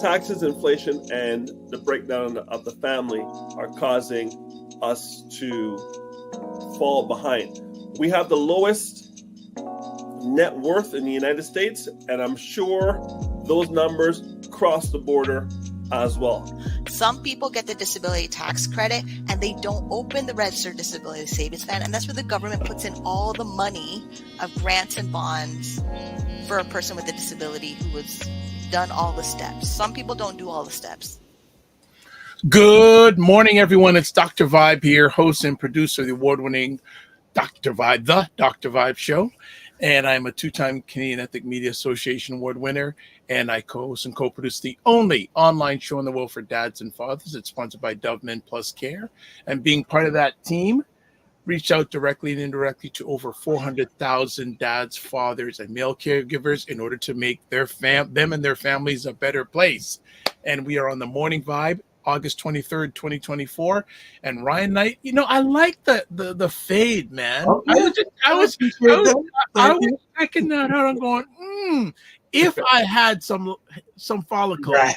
Taxes, inflation, and the breakdown of the family are causing us to fall behind. We have the lowest net worth in the United States, and I'm sure those numbers cross the border as well. Some people get the disability tax credit and they don't open the registered disability savings plan, and that's where the government puts in all the money of grants and bonds for a person with a disability who has done all the steps. Some people don't do all the steps. Good morning, everyone. It's Dr. Vibe here, host and producer of the award-winning Dr. Vibe, the Dr. Vibe Show. And I'm a two-time Canadian Ethnic Media Association award winner, and I co-host and co-produce the only online show in the world for dads and fathers. It's sponsored by Dove Men Plus Care. And being part of that team, reached out directly and indirectly to over 400,000 dads, fathers, and male caregivers in order to make them and their families a better place. And we are on the Morning Vibe, August 23rd, 2024. And Ryan Knight, I like the fade, man. Okay. I was checking that out. I'm going, if I had some follicles, right.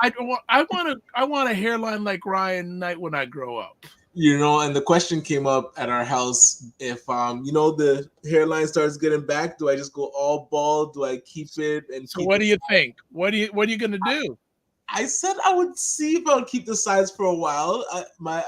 I want a hairline like Ryan Knight when I grow up. And the question came up at our house, if the hairline starts getting back, do I just go all bald? Do I keep it? And so what do you think? What are you gonna do? I said I would see if I would keep the sides for a while. My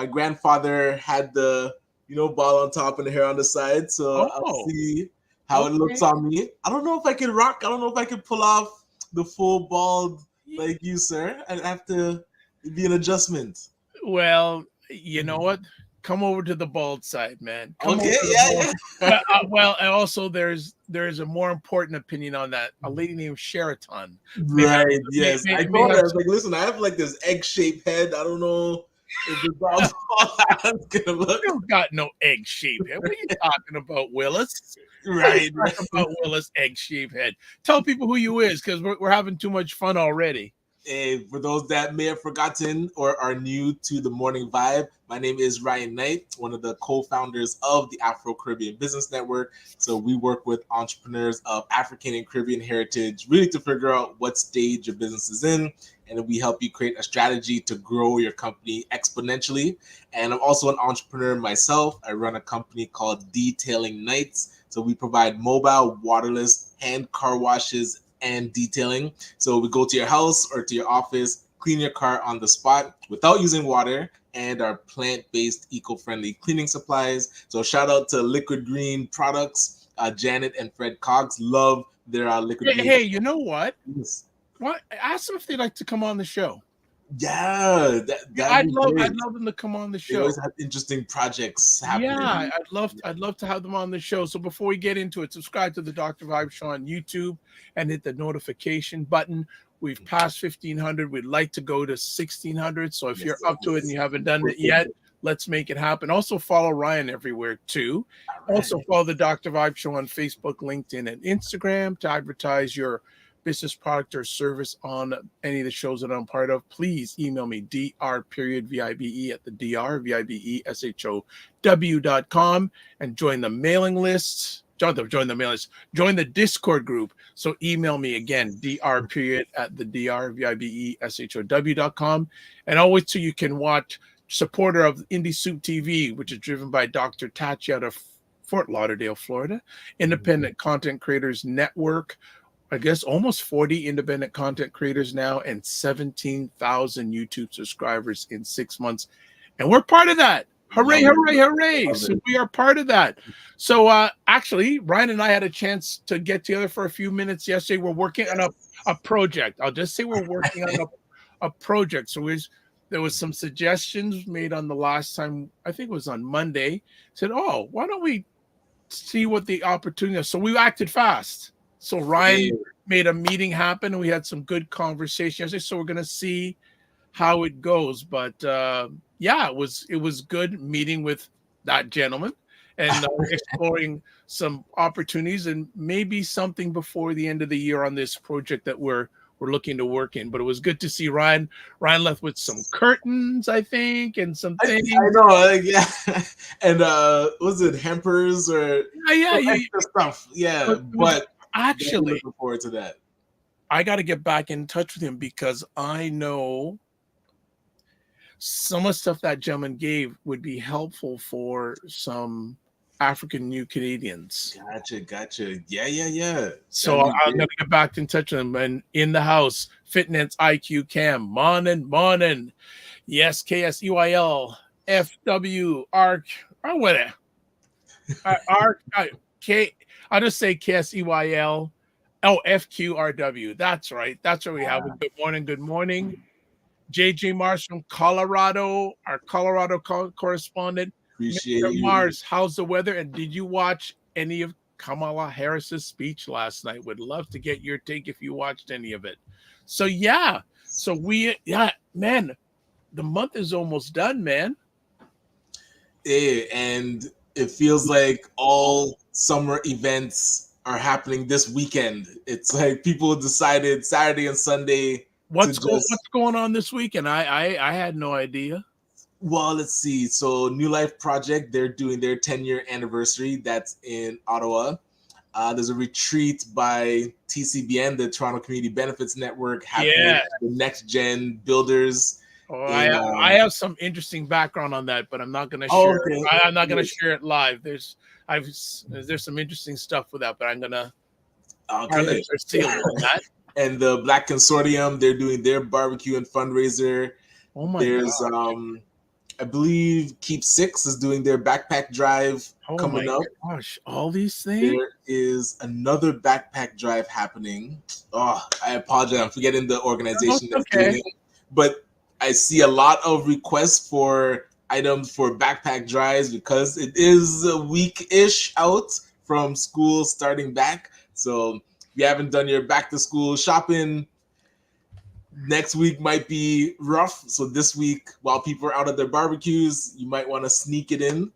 grandfather had the ball on top and the hair on the side, so I'll see how it looks on me. I don't know if I can rock. I don't know if I can pull off the full bald like you, sir. I'd have to be an adjustment. Well, you know what? Come over to the bald side, man. Well, and also there's a more important opinion on that. A lady named Sheraton. Right. Yes. I told her, I was like, listen, I have like this egg-shaped head. I don't know if the bald gonna look. You got no egg-shaped head. What are you talking about, Willis? Right. About Willis egg-shaped head. Tell people who you is, because we're having too much fun already. For those that may have forgotten or are new to the Morning Vibe, my name is Ryan Knight, one of the co-founders of the Afro Caribbean Business Network. So we work with entrepreneurs of African and Caribbean heritage, really to figure out what stage your business is in, and we help you create a strategy to grow your company exponentially. And I'm also an entrepreneur myself. I run a company called Detailing Nights. So we provide mobile, waterless hand car washes and detailing. So we go to your house or to your office, clean your car on the spot without using water, and our plant-based eco-friendly cleaning supplies. So shout out to Liquid Green Products. Janet and Fred Cox love their Liquid Green. Hey, you know what? Yes. What? Ask them if they'd like to come on the show. Yeah, I'd love them to come on the show. They always have interesting projects happening. Yeah, I'd love to have them on the show. So before we get into it, subscribe to the Dr. Vibe Show on YouTube and hit the notification button. We've passed 1,500. We'd like to go to 1,600. So if you're up to it and you haven't done it yet, let's make it happen. Also follow Ryan everywhere too. Right. Also follow the Dr. Vibe Show on Facebook, LinkedIn, and Instagram to advertise your business product or service on any of the shows that I'm part of. Please email me dr.vibe at the drvibe.show.com and join the mailing list. Join the Discord group. So email me again, dr.at the drvibe.show.com. And always too, you can watch supporter of Indie Soup TV, which is driven by Dr. Tachi out of Fort Lauderdale, Florida, Independent Content Creators Network. I guess almost 40 independent content creators now and 17,000 YouTube subscribers in 6 months. And we're part of that. Hooray, hooray, hooray. So we are part of that. So actually, Ryan and I had a chance to get together for a few minutes yesterday. We're working on a project. I'll just say we're working on a project. So there was some suggestions made on the last time, I think it was on Monday. Said, why don't we see what the opportunity is? So we acted fast. So Ryan made a meeting happen, and we had some good conversation yesterday. So we're going to see how it goes. But it was good meeting with that gentleman and exploring some opportunities and maybe something before the end of the year on this project that we're looking to work in. But it was good to see Ryan. Ryan left with some curtains, I think, and some things. I know, yeah. And was it hampers or extra stuff? Yeah, but Actually, looking forward to that. I got to get back in touch with him because I know some of the stuff that gentleman gave would be helpful for some African New Canadians. Gotcha. Yeah. So I'm going to get back in touch with him. And in the house, Fitness IQ Cam, morning. Yes, KSEYL, FW, ARC, or whatever. I'll just say KSEYL. Oh, FQRW. That's right. That's what we have. Good morning. JJ Mars from Colorado, our Colorado correspondent. Appreciate Mr. you. Mars, how's the weather? And did you watch any of Kamala Harris's speech last night? Would love to get your take if you watched any of it. So man, the month is almost done, man. Yeah, and it feels like all summer events are happening this weekend. It's like people decided Saturday and Sunday. What's going on this weekend? I had no idea. Well, let's see. So New Life Project, they're doing their 10-year anniversary. That's in Ottawa. There's a retreat by TCBN, the Toronto Community Benefits Network, happening the Next Gen Builders. I have some interesting background on that, but I'm not going to share. Okay. I'm not going to share it live. There's some interesting stuff with that, but I'm going to see that. And the Black Consortium, they're doing their barbecue and fundraiser. Oh my God. I believe Keep Six is doing their backpack drive coming up. Gosh, all these things. There is another backpack drive happening. Oh, I apologize. I'm forgetting the organization that's doing it. But I see a lot of requests for items for backpack drives because it is a week-ish out from school starting back. So if you haven't done your back-to-school shopping, next week might be rough. So this week, while people are out at their barbecues, you might want to sneak it in.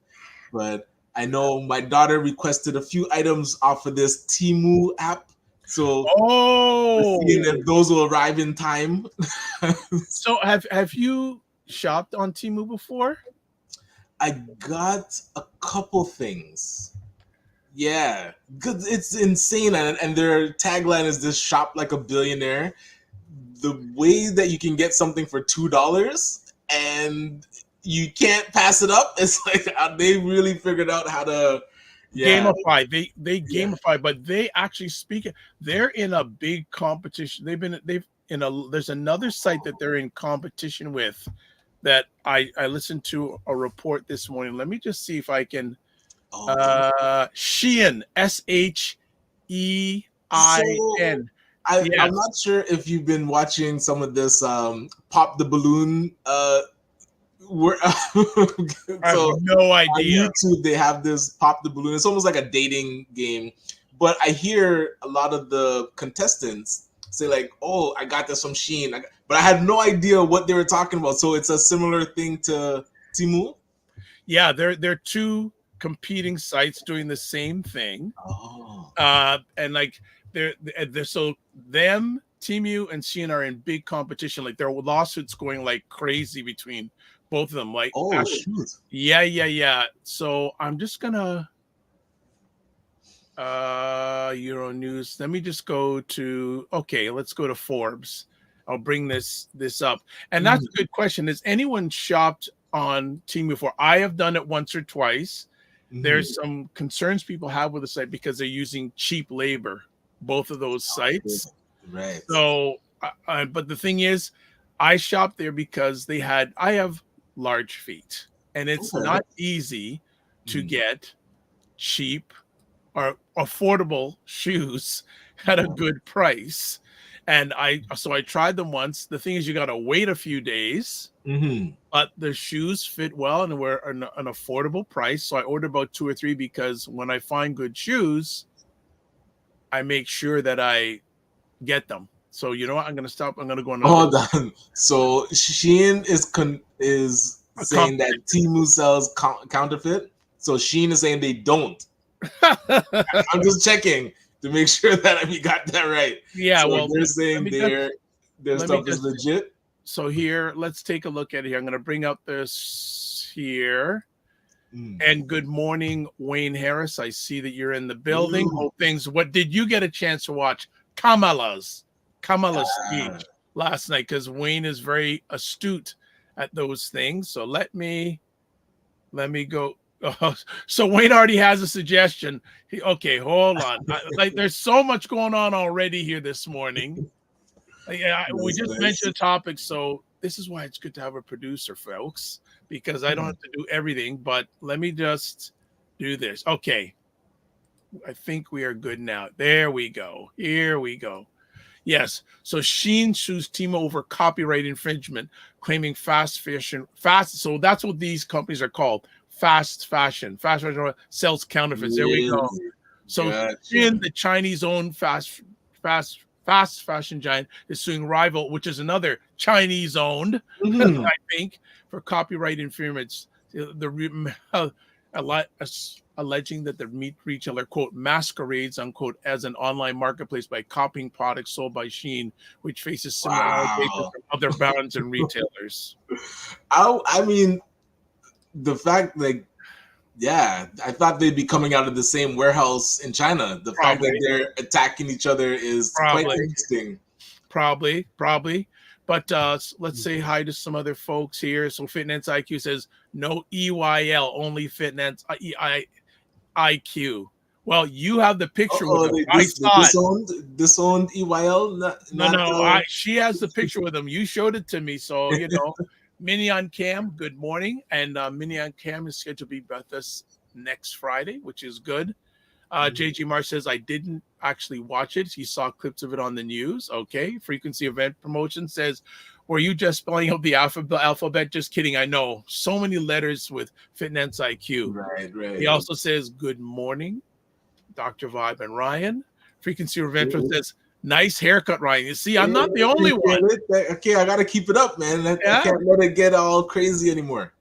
But I know my daughter requested a few items off of this Temu app. So seeing if those will arrive in time. So have you shopped on Temu before? I got a couple things. Yeah, because it's insane. And their tagline is this shop like a billionaire. The way that you can get something for $2 and you can't pass it up, it's like they really figured out how to gamify. They gamify, but they actually they're in a big competition. There's another site that they're in competition with that I listened to a report this morning. Let me just see if I can Shein, SHEIN. I'm not sure if you've been watching some of this Pop the Balloon. I have no idea. On YouTube, they have this Pop the Balloon. It's almost like a dating game. But I hear a lot of the contestants say like, oh, I got this from Shein. But I had no idea what they were talking about. So it's a similar thing to Temu? Yeah, they're two competing sites doing the same thing. And like they're so them, Temu and Shein are in big competition. Like there are lawsuits going like crazy between both of them. Like shoot. Yeah. So I'm just gonna Euro News. Let me just let's go to Forbes. I'll bring this up. And that's a good question. Has anyone shopped on Temu before? I have done it once or twice. There's some concerns people have with the site because they're using cheap labor, both of those sites. Right. So, but the thing is, I shopped there because I have large feet, and it's not easy to get cheap or affordable shoes at a good price. And I tried them once. The thing is, you got to wait a few days, but the shoes fit well and were an affordable price. So I ordered about 2 or 3 because when I find good shoes, I make sure that I get them. So you know what? I'm going to stop. I'm going to go on. Hold on. So Shein is saying that Temu sells counterfeit. So Shein is saying they don't. I'm just checking to make sure that we got that right. Yeah, so they're saying their stuff is legit. So here, let's take a look at it here. I'm going to bring up this here. And good morning, Wayne Harris. I see that you're in the building. Hope things. What did you get a chance to watch? Kamala's speech last night, because Wayne is very astute at those things. So let me go. So Wayne already has a suggestion. Okay, hold on. There's so much going on already here this morning. We just mentioned the topic, so this is why it's good to have a producer, folks, because I don't have to do everything. But let me just do this. Okay, I think we are good now. There we go. Here we go. Yes. So Shein sues Temu over copyright infringement, claiming fast fashion. So that's what these companies are called. Fast fashion. Fast fashion sells counterfeits. There we go. So Shein, the Chinese-owned fast fashion giant, is suing Rival, which is another Chinese-owned, I think, for copyright infringements. Alleging that the meat retailer, quote, masquerades, unquote, as an online marketplace by copying products sold by Shein, which faces similar allegations from other brands and retailers. I mean, the fact, like, yeah, I thought they'd be coming out of the same warehouse in China. The fact that they're attacking each other is quite interesting. Probably. But let's say hi to some other folks here. So Fitness IQ says, no EYL, only Fitness IQ. Well, you have the picture with them. I saw disowned EYL? No. She has the picture with them. You showed it to me. So, Mini on Cam, good morning. And Mini on Cam is scheduled to be with us next Friday, which is good. JG Marsh says, I didn't actually watch it. He saw clips of it on the news. Okay. Frequency Event Promotion says, were you just spelling out the alphabet? Just kidding. I know. So many letters with Fitness IQ. Right. He also says, good morning, Dr. Vibe and Ryan. Frequency Event says, nice haircut, Ryan. You see, I'm not the only one. Okay, I got to keep it up, man. I can't let it get all crazy anymore.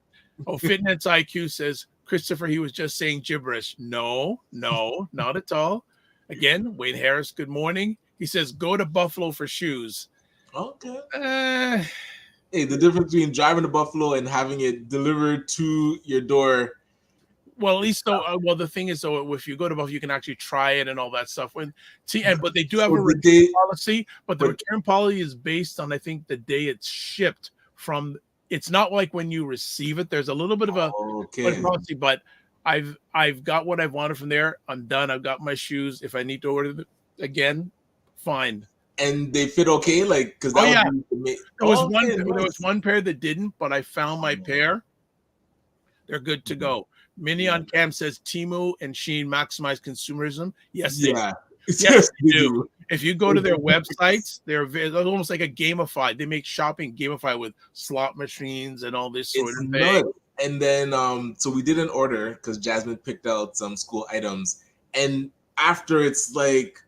Fitness IQ says, Christopher, he was just saying gibberish. No, not at all. Again, Wayne Harris, good morning. He says, go to Buffalo for shoes. Okay. Hey, the difference between driving to Buffalo and having it delivered to your door. Well, at least though. Well, the thing is, though, if you go to Buffalo, you can actually try it and all that stuff. But they do have a return policy. But the return policy is based on, I think, the day it's shipped from. It's not like when you receive it. There's a little bit of a policy, but I've got what I've wanted from there. I'm done. I've got my shoes. If I need to order them again, fine. And they fit okay, like because there was one pair that didn't, but I found my pair. They're good to go. Mini on Cam says Temu and Shein maximize consumerism. Yes, they do. If you go to their websites, they're almost like a gamified. They make shopping gamified with slot machines and all this sort of thing. And then, so we did an order because Jasmine picked out some school items, and after it's like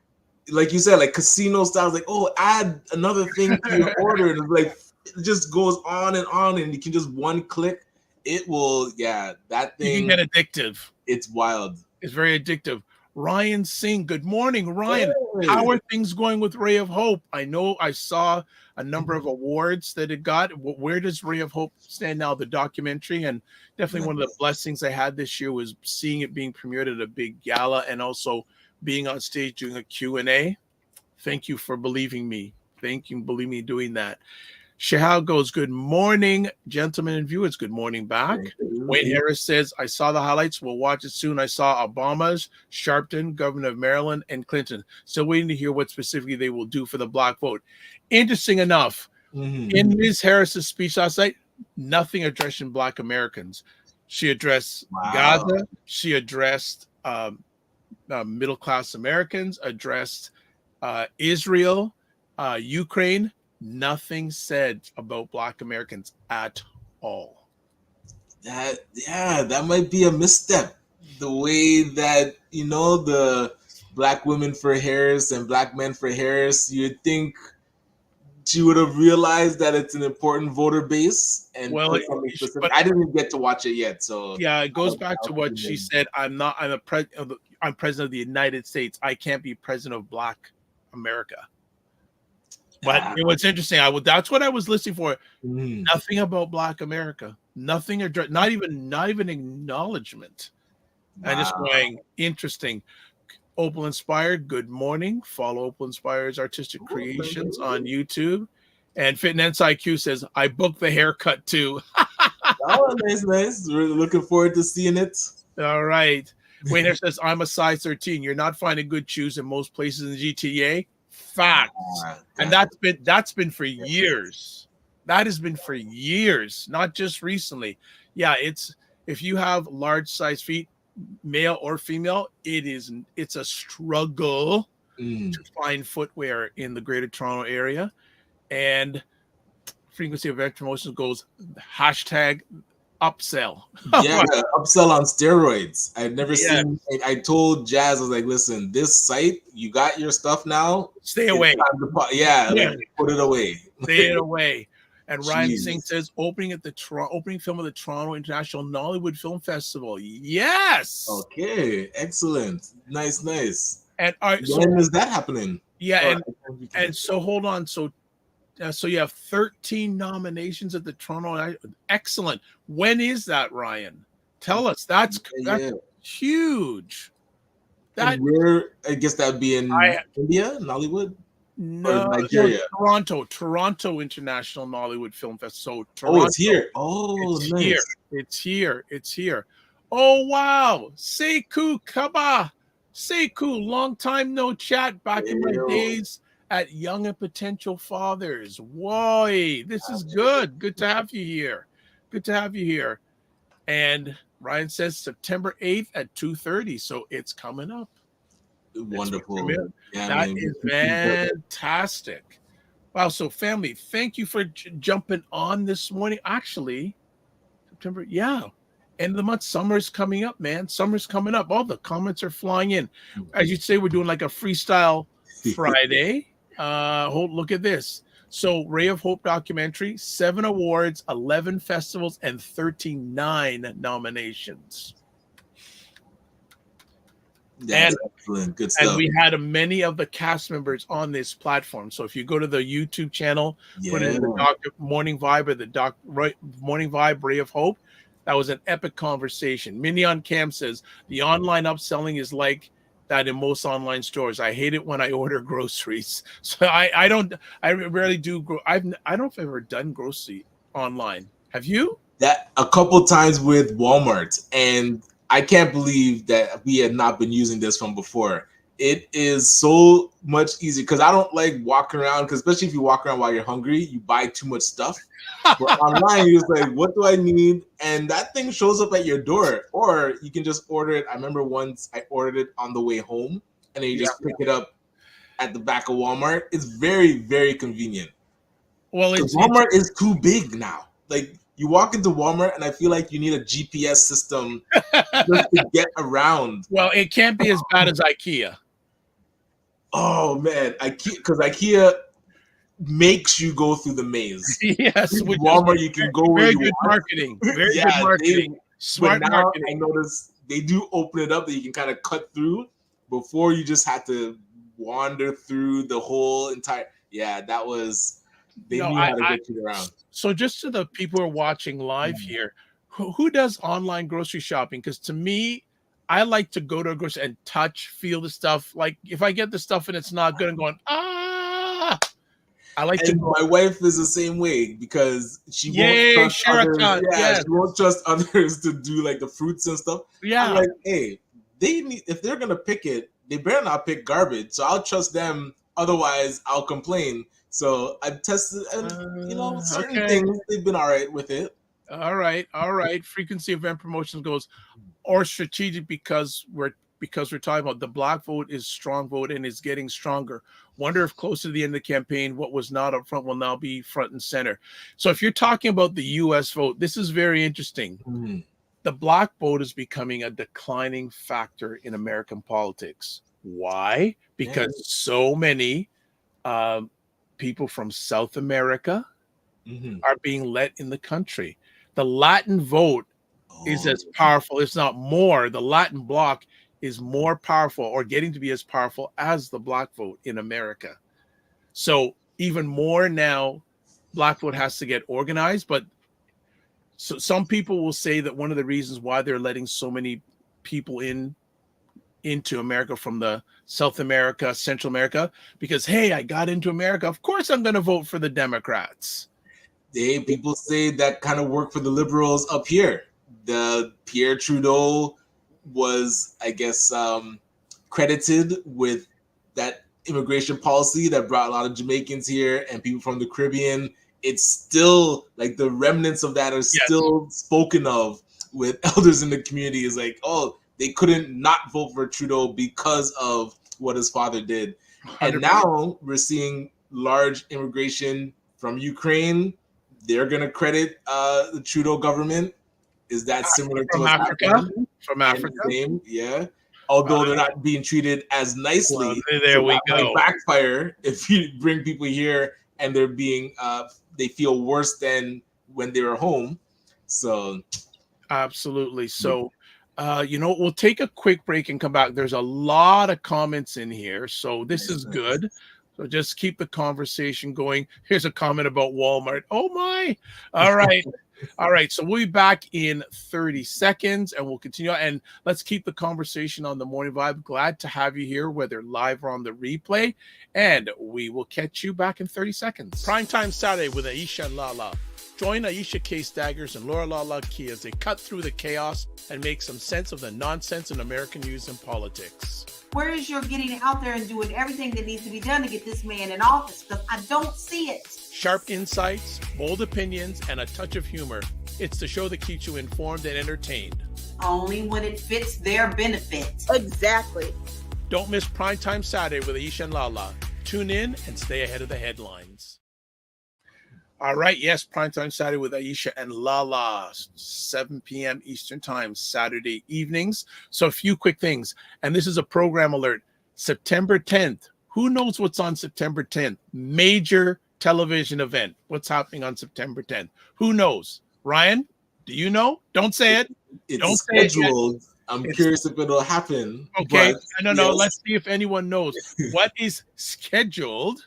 you said, like casino style, like, oh, add another thing to your order, and it's like it just goes on, and you can just one click. It will, that thing. You can get addictive. It's wild. It's very addictive. Ryan Singh, good morning, Ryan. Hey. How are things going with Ray of Hope? I know I saw a number of awards that it got. Where does Ray of Hope stand now? The documentary, and definitely one of the blessings I had this year was seeing it being premiered at a big gala and also being on stage doing a Q&A. Thank you for believing me. Thank you for believing me doing that. Shahal goes, good morning, gentlemen and viewers. Good morning back. Wayne Harris says, I saw the highlights. We'll watch it soon. I saw Obama's, Sharpton, Governor of Maryland, and Clinton. Still waiting to hear what specifically they will do for the black vote. Interesting enough, in Ms. Harris's speech last night, nothing addressing black Americans. She addressed Gaza. She addressed middle-class Americans, addressed Israel, Ukraine. Nothing said about black Americans at all. That might be a misstep. The way that, the black women for Harris and black men for Harris, you'd think she would have realized that it's an important voter base. And but I didn't get to watch it yet. So it goes back to what she said. I'm president of the United States. I can't be president of black America. But it was interesting. That's what I was listening for. Nothing about black America. Nothing, not even acknowledgement. And just going, interesting. Opal Inspired, good morning. Follow Opal Inspired's artistic creations on YouTube. And Fitness IQ says, I booked the haircut too. Oh, nice. We're looking forward to seeing it. All right. Wayne says, I'm a size 13. You're not finding good shoes in most places in the GTA. Facts. And that's been for years. That has been for years, not just recently. Yeah, if you have large size feet, male or female, it's a struggle to find footwear in the Greater Toronto area. And frequency of promotions goes hashtag upsell. Yeah, upsell on steroids. I've never seen. I told Jazz, I was like, listen, this site, you got your stuff now. Stay away. Put it away. Stay it away. And Ryan Singh says, opening film of the Toronto International Nollywood Film Festival. Yes. Okay, excellent. Nice. And so, when is that happening? Yeah, and so hold on. So you have 13 nominations at the Toronto. Excellent. When is that, Ryan? Tell us. That's huge. I guess that'd be in India, Nollywood. No, Nigeria. Toronto International Nollywood Film Festival. So Toronto, it's here. Oh, nice. It's here. Oh wow, Sekou Kaba, Sekou, long time no chat. Back in my days at Young and Potential Fathers. Whoa, this is good. Good to have you here. And Ryan says September 8th at 2:30. So it's coming up. Wonderful. That is fantastic. Wow. So family, thank you for jumping on this morning. Actually, September. End of the month. Summer's coming up, man. Summer's coming up. All the comments are flying in. As you say, we're doing like a freestyle Friday. Look at this. So Ray of Hope documentary, 7 awards, 11 festivals, and 39 nominations. That's excellent. Good stuff. And we had many of the cast members on this platform. So if you go to the YouTube channel, put in the Dr. Morning Vibe or the Morning Vibe Ray of Hope, that was an epic conversation. Mignon Cam says the online upselling is like that in most online stores. I hate it when I order groceries. So I rarely do. I don't know if I've ever done grocery online. Have you? That a couple times with Walmart, and I can't believe that we had not been using this from before. It is so much easier because I don't like walking around, because especially if you walk around while you're hungry, you buy too much stuff. But online, you're just like, what do I need? And that thing shows up at your door. Or you can just order it. I remember once I ordered it on the way home, and then you just pick it up at the back of Walmart. It's very, very convenient. Well, Walmart is too big now. Like, you walk into Walmart, and I feel like you need a GPS system just to get around. Well, it can't be as bad as IKEA. Oh man, because IKEA makes you go through the maze. Yes, with Walmart, you can go where you want. Marketing. Very good marketing. Smart marketing. I notice they do open it up that you can kind of cut through. Before, you just had to wander through the whole entire. Yeah, that was. They knew how to get you around. So just to the people who are watching live here, who does online grocery shopping? Because to me, I like to go to a grocery and touch, feel the stuff. Like if I get the stuff and it's not good, I'm going, I like to. My wife is the same way because she won't trust others. She won't trust others to do like the fruits and stuff. Yeah, I'm like, hey, if they're gonna pick it, they better not pick garbage. So I'll trust them. Otherwise, I'll complain. So I've tested, and certain things they've been all right with it. All right. Frequency event promotions goes, or strategic because we're talking about the black vote is strong vote and is getting stronger. Wonder if close to the end of the campaign, what was not up front will now be front and center. So if you're talking about the U.S. vote, this is very interesting. Mm-hmm. The black vote is becoming a declining factor in American politics. Why? Because so many people from South America are being let in the country. The Latin vote is as powerful, if not more. The Latin bloc is more powerful or getting to be as powerful as the black vote in America. So even more now, black vote has to get organized. But So some people will say that one of the reasons why they're letting so many people into America from the South America, Central America, because, hey, I got into America. Of course, I'm going to vote for the Democrats. People say that kind of worked for the liberals up here. The Pierre Trudeau was, I guess, credited with that immigration policy that brought a lot of Jamaicans here and people from the Caribbean. It's still like the remnants of that are still spoken of with elders in the community. Is like, oh, they couldn't not vote for Trudeau because of what his father did. 100%. And now we're seeing large immigration from Ukraine. They're going to credit the Trudeau government. Is that similar to what's happening? From Africa? Yeah. Although they're not being treated as nicely. Well, there we go. Might backfire if you bring people here and they're being, they feel worse than when they were home. So. Absolutely. So, we'll take a quick break and come back. There's a lot of comments in here. So this is good. So just keep the conversation going. Here's a comment about Walmart. Oh my. All right. All right. So we'll be back in 30 seconds and we'll continue. And let's keep the conversation on the Morning Vibe. Glad to have you here, whether live or on the replay. And we will catch you back in 30 seconds. Primetime Saturday with Aisha and Lala. Join Aisha K. Staggers and Laura Lala Key as they cut through the chaos and make some sense of the nonsense in American news and politics. Where is your getting out there and doing everything that needs to be done to get this man in office? Because I don't see it. Sharp insights, bold opinions, and a touch of humor. It's the show that keeps you informed and entertained. Only when it fits their benefit. Exactly. Don't miss Primetime Saturday with Aisha and Lala. Tune in and stay ahead of the headlines. All right, yes, Primetime Saturday with Aisha and Lala, 7 p.m. Eastern Time, Saturday evenings. So a few quick things, and this is a program alert. September 10th, who knows what's on September 10th? Major television event. What's happening on September 10th? Who knows? Ryan, do you know? Don't say it. It's scheduled. I'm curious if it'll happen. Okay, no, yes. Let's see if anyone knows. What is scheduled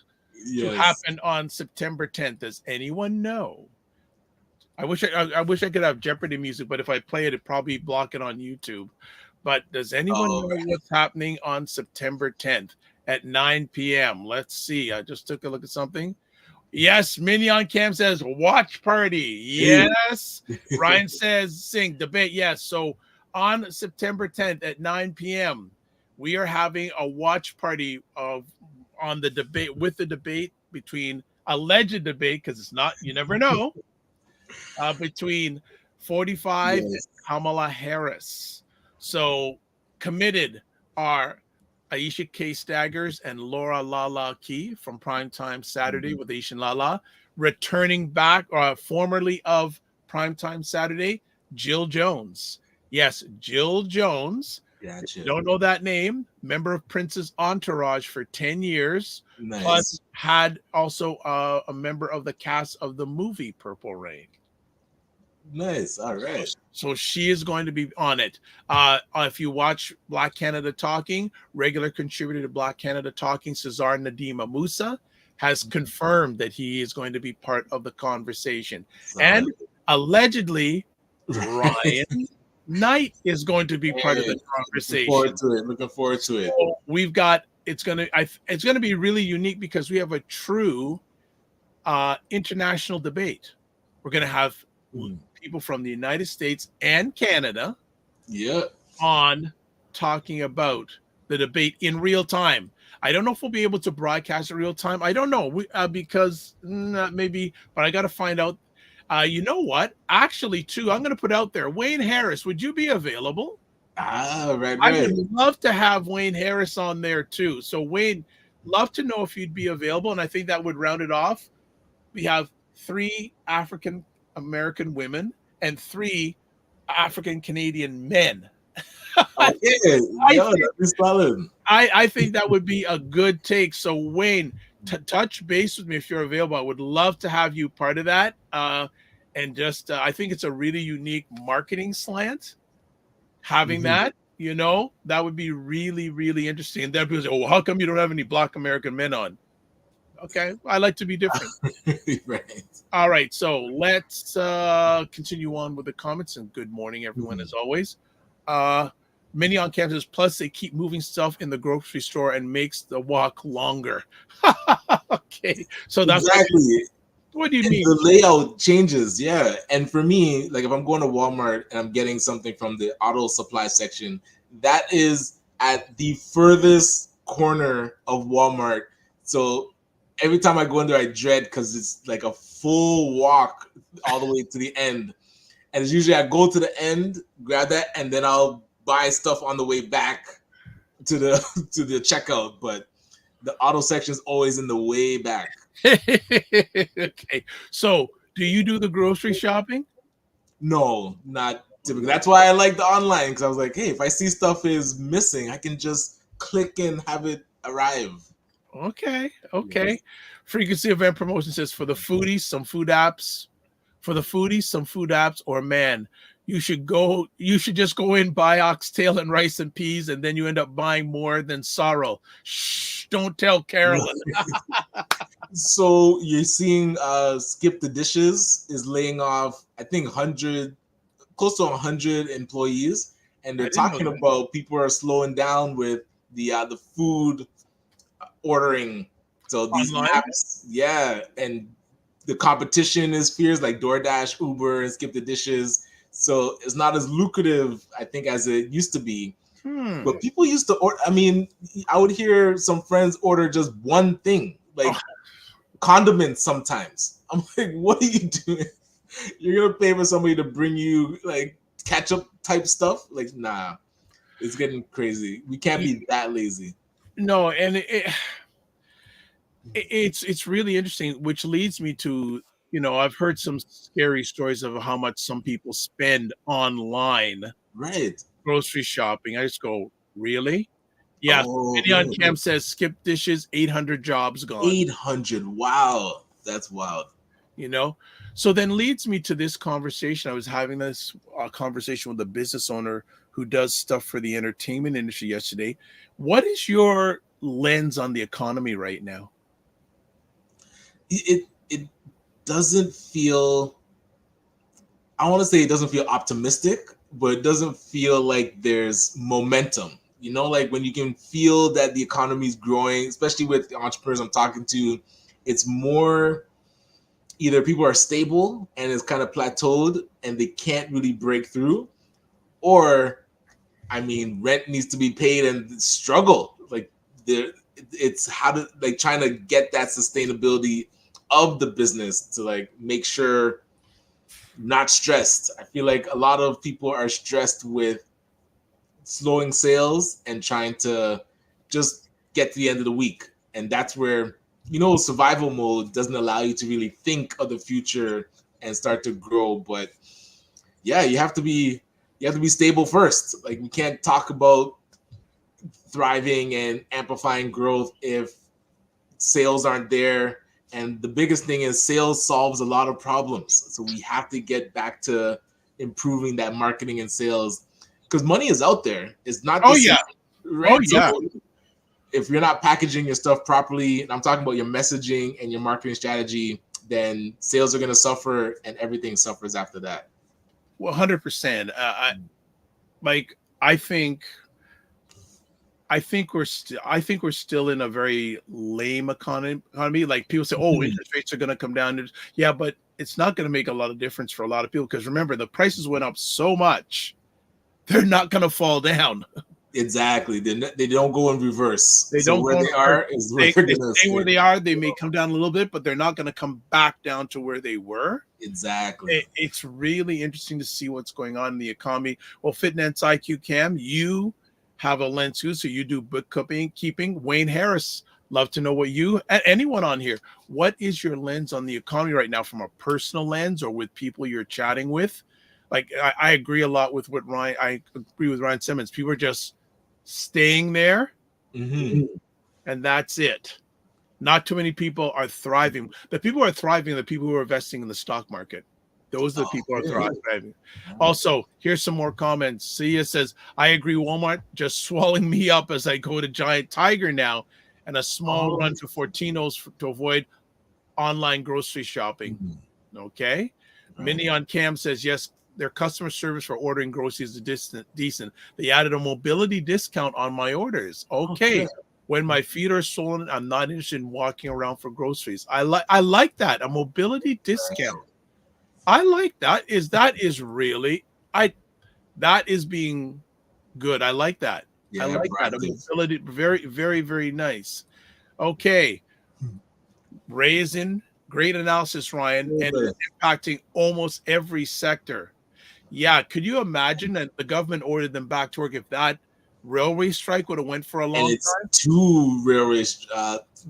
to happen on September 10th? Does anyone know? I wish I could have Jeopardy music, but if I play it, it'd probably block it on YouTube. But does anyone know what's happening on September 10th at 9 p.m.? Let's see. I just took a look at something. Yes, Mignon Cam says watch party. Yes. Ryan says sing debate. Yes. So on September 10th at 9 p.m., we are having a watch party on the debate between alleged debate, because it's not, you never know, between 45 and Kamala Harris. So committed are Aisha K. Staggers and Laura Lala Key from Primetime Saturday with Aisha and Lala. Returning back, formerly of Primetime Saturday, Jill Jones. Yes, Jill Jones. Gotcha. Don't know that name. Member of Prince's entourage for 10 years. Nice. Plus had also a member of the cast of the movie Purple Rain. Nice. All right. So she is going to be on it. If you watch Black Canada Talking, regular contributor to Black Canada Talking, Cesar Nadima Musa, has confirmed that he is going to be part of the conversation. And allegedly, Ryan Knight is going to be part of the conversation. Looking forward to it. So we've got it's going to be really unique because we have a true international debate. We're going to have people from the United States and Canada on talking about the debate in real time. I don't know if we'll be able to broadcast in real time. I don't know because maybe, but I got to find out. You know what? Actually, too, I'm going to put out there, Wayne Harris, would you be available? Right. I would love to have Wayne Harris on there, too. So, Wayne, love to know if you'd be available, and I think that would round it off. We have 3 African-American women and 3 African-Canadian men. I think that would be a good take. So, Wayne, touch base with me if you're available. I would love to have you part of that. And just, I think it's a really unique marketing slant. Having that, that would be really, really interesting. And then people say, "Oh, how come you don't have any Black American men on?" Okay, I like to be different. Right. All right, so let's continue on with the comments. And good morning, everyone, as always. Many on campus, plus they keep moving stuff in the grocery store and makes the walk longer. Okay, so that's Exactly. what do you And mean? the layout changes, yeah. And for me, like if I'm going to Walmart and I'm getting something from the auto supply section, that is at the furthest corner of Walmart. So every time I go in there, I dread because it's like a full walk all the way to the end. And it's usually I go to the end, grab that, and then I'll buy stuff on the way back to the to the checkout. But the auto section is always in the way back. Okay, so do you do the grocery shopping? No, not typically. That's why I like the online, because I was like, hey, if I see stuff is missing, I can just click and have it arrive. Okay. Yes. Frequency event promotion says for the foodies, some food apps. For the foodies, some food apps, or man, you should just go in, buy oxtail and rice and peas, and then you end up buying more than sorrow. Shh, don't tell Carolyn. So you're seeing Skip the Dishes is laying off, I think, close to 100 employees, and they're I didn't know talking that. about people are slowing down with the food ordering. So these Online? apps, yeah, and the competition is fierce, like DoorDash, Uber, and Skip the Dishes. So it's not as lucrative, I think, as it used to be. But people used to order. I mean, I would hear some friends order just one thing, like condiments sometimes. I'm like, what are you doing? You're gonna pay for somebody to bring you like ketchup type stuff? Like, nah, it's getting crazy. We can't be that lazy. No, and it's really interesting, which leads me to, I've heard some scary stories of how much some people spend online Right. grocery shopping. I just go, really? Yeah. Oh, Vinny on Cam says skip dishes, 800 jobs gone. 800. Wow. That's wild. So then leads me to this conversation. I was having this conversation with a business owner who does stuff for the entertainment industry yesterday. What is your lens on the economy right now? It doesn't feel, I want to say it doesn't feel optimistic, but it doesn't feel like there's momentum. Like when you can feel that the economy is growing, especially with the entrepreneurs I'm talking to, it's more either people are stable and it's kind of plateaued and they can't really break through, or I mean, rent needs to be paid and struggle. Like it's how to like trying to get that sustainability of the business to like make sure not stressed. I feel like a lot of people are stressed with slowing sales and trying to just get to the end of the week. And that's where, survival mode doesn't allow you to really think of the future and start to grow. But yeah, you have to be stable first. Like we can't talk about thriving and amplifying growth if sales aren't there. And the biggest thing is sales solves a lot of problems. So we have to get back to improving that marketing and sales because money is out there. It's not the same, right? Oh yeah. So if you're not packaging your stuff properly, and I'm talking about your messaging and your marketing strategy, then sales are going to suffer and everything suffers after that. 100%. I think we're still in a very lame economy. Like people say, oh, interest rates are going to come down. Yeah, but it's not going to make a lot of difference for a lot of people because remember, the prices went up so much, they're not going to fall down. Exactly. They don't go in reverse. They don't where go they are is where they stay where they are. They may come down a little bit, but they're not going to come back down to where they were. Exactly. It's really interesting to see what's going on in the economy. Well, Finance IQ Cam, you have a lens too, so you do bookkeeping. Wayne Harris, love to know what anyone on here, what is your lens on the economy right now from a personal lens or with people you're chatting with? Like I agree a lot with what Ryan. I agree with Ryan Simmons. People are just staying there, and that's it. Not too many people are thriving. The people who are thriving are the people who are investing in the stock market. Those are the people who are thriving. Also, here's some more comments. Sia says, I agree, Walmart just swallowing me up as I go to Giant Tiger now. and a small run to Fortino's to avoid online grocery shopping. Okay. Minnie on Cam says, yes, their customer service for ordering groceries is decent. They added a mobility discount on my orders. Okay. When my feet are swollen, I'm not interested in walking around for groceries. I like that. A mobility discount. I like that. That is being good. I like that. I like that. A mobility, very, very, very nice. Okay. Great analysis, Ryan, and it's impacting almost every sector. Yeah, could you imagine that the government ordered them back to work if that railway strike would have went for a long time? 2 railway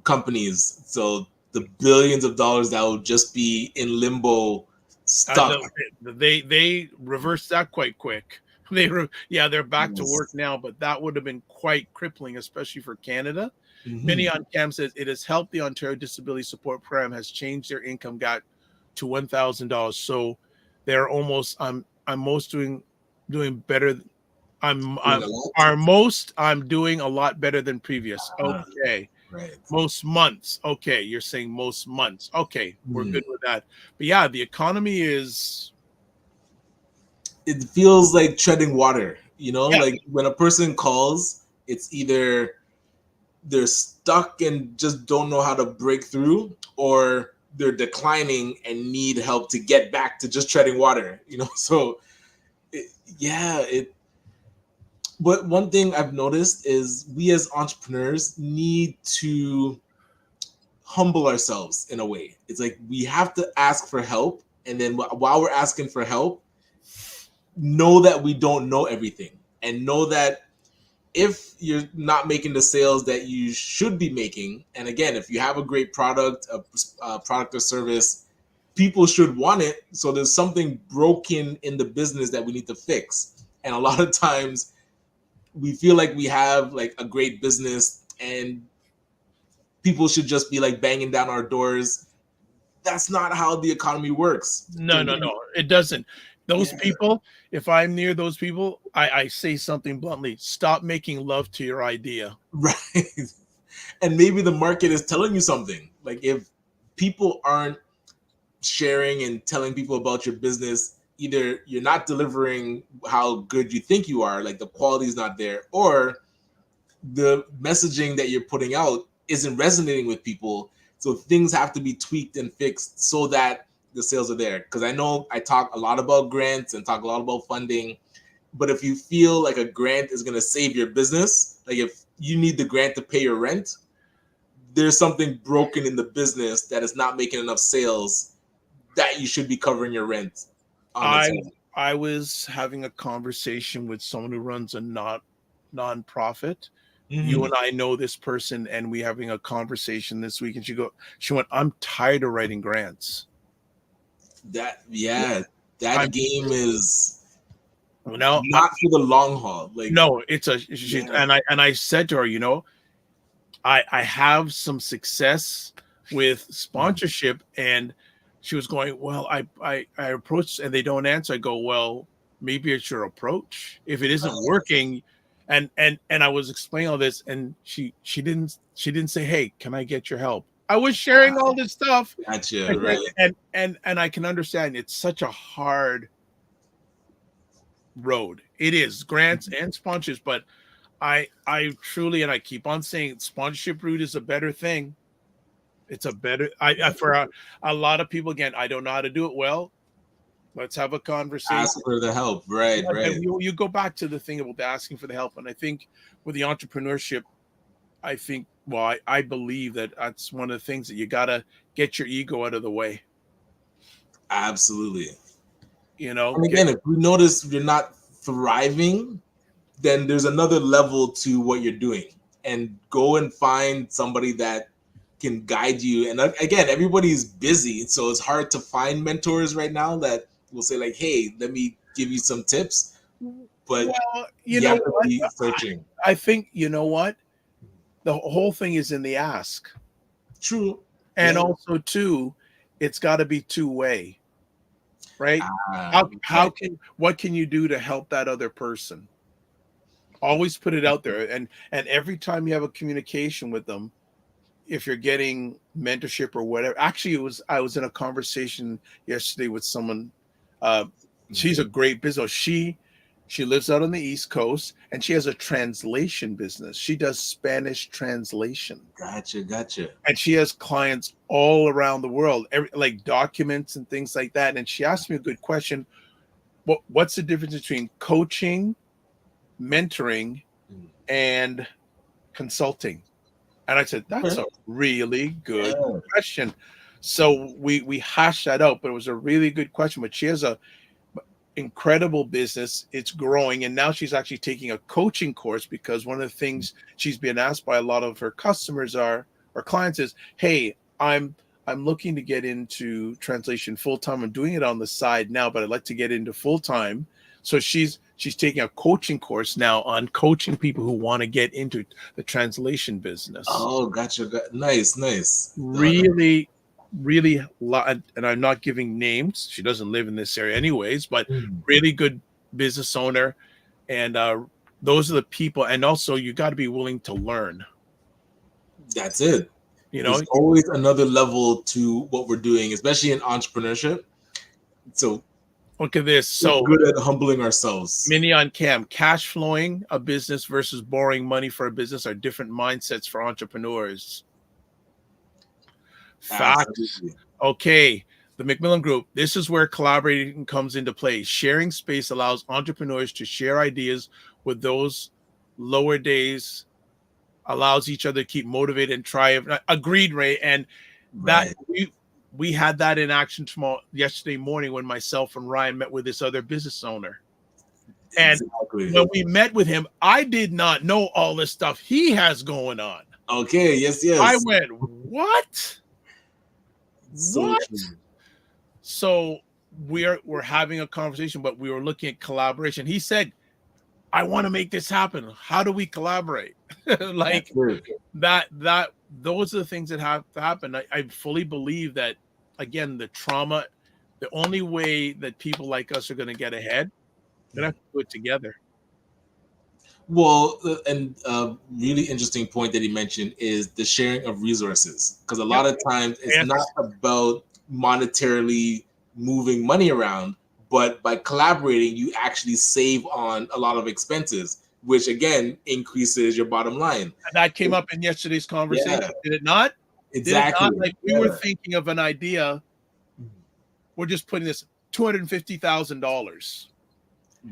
companies, so the billions of dollars that will just be in limbo, stuck. They reversed that quite quick. They're back to work now, but that would have been quite crippling, especially for Canada. Minnie on Cam says it has helped the Ontario Disability Support Program has changed their income gap to $1,000. So they're almost I'm doing better. I'm doing a lot better than previous. Okay. Right. Most months. Okay. You're saying most months. Okay. We're good with that. But yeah, the economy it feels like treading water, like when a person calls, it's either they're stuck and just don't know how to break through, or they're declining and need help to get back to just treading water, so but one thing I've noticed is we as entrepreneurs need to humble ourselves in a way. It's like we have to ask for help, and then while we're asking for help, know that we don't know everything, and know that if you're not making the sales that you should be making, and again, if you have a great product, a product or service, people should want it. So there's something broken in the business that we need to fix. And a lot of times we feel like we have like a great business and people should just be like banging down our doors. That's not how the economy works. No, it doesn't. Those people, if I'm near those people, I say something bluntly: stop making love to your idea. Right. And maybe the market is telling you something. Like if people aren't sharing and telling people about your business, either you're not delivering how good you think you are, like the quality is not there, or the messaging that you're putting out isn't resonating with people. So things have to be tweaked and fixed so that the sales are there. Because I know I talk a lot about grants and talk a lot about funding, but if you feel like a grant is going to save your business, like if you need the grant to pay your rent, there's something broken in the business that is not making enough sales that you should be covering your rent. I was having a conversation with someone who runs a nonprofit. You and I know this person, and we having a conversation this week, and she went, I'm tired of writing grants. That game is not for the long haul. Like no, and I said to her, I have some success with sponsorship, and she was going, well, I approach and they don't answer. I go, well, maybe it's your approach. If it isn't working, and I was explaining all this, and she didn't say, hey, can I get your help? I was sharing all this stuff. Gotcha, right. And I can understand it's such a hard road. It is grants and sponsors, but I truly, and I keep on saying, sponsorship route is a better thing. It's a better, for a lot of people, again, I don't know how to do it well. Let's have a conversation. Ask for the help. Right. You go back to the thing about asking for the help. And I think with the entrepreneurship, I believe that that's one of the things that you got to get your ego out of the way. Absolutely. And again, if we notice you're not thriving, then there's another level to what you're doing, and go and find somebody that can guide you. And again, everybody's busy, so it's hard to find mentors right now that will say like, hey, let me give you some tips. But you have to be searching. I think, you know what? The whole thing is in the ask. True. And also too, it's got to be two-way. Right? What can you do to help that other person? Always put it out there, and every time you have a communication with them, if you're getting mentorship or whatever. Actually, I was in a conversation yesterday with someone. She's a great business. She lives out on the East Coast, and she has a translation business. She does Spanish translation. Gotcha. And she has clients all around the world, like documents and things like that. And she asked me a good question. What's the difference between coaching, mentoring, and consulting? And I said, that's a really good question. So we hashed that out, but it was a really good question. But she has a incredible business. It's growing, and now she's actually taking a coaching course, because one of the things she's been asked by a lot of her customers or clients is, hey, I'm looking to get into translation full-time. I'm doing it on the side now, but I'd like to get into full-time. So she's taking a coaching course now on coaching people who want to get into the translation business. Oh, gotcha. Nice. Really, and I'm not giving names. She doesn't live in this area anyways, but really good business owner. And those are the people. And also, you got to be willing to learn. That's it. There's always another level to what we're doing, especially in entrepreneurship. So look at this. So we're good at humbling ourselves. Mini on Cam, cash flowing a business versus borrowing money for a business are different mindsets for entrepreneurs. Facts. Absolutely. Okay. The Macmillan Group. This is where collaborating comes into play. Sharing space allows entrepreneurs to share ideas with those lower days, allows each other to keep motivated and try. Agreed, Ray. And that we had that in action yesterday morning when myself and Ryan met with this other business owner. And when we met with him, I did not know all this stuff he has going on. Okay, yes. I went, what? What? So we're having a conversation, but we were looking at collaboration. He said, I want to make this happen. How do we collaborate? Like that those are the things that have to happen. I fully believe that, again, the trauma, the only way that people like us are going to get ahead, they're going to have to do it together. Well, and a really interesting point that he mentioned is the sharing of resources, because a lot of times it's not about monetarily moving money around, but by collaborating, you actually save on a lot of expenses, which again increases your bottom line. And that came up in yesterday's conversation, did it not? Exactly. Did it not? Like we were thinking of an idea. We're just putting this $250,000.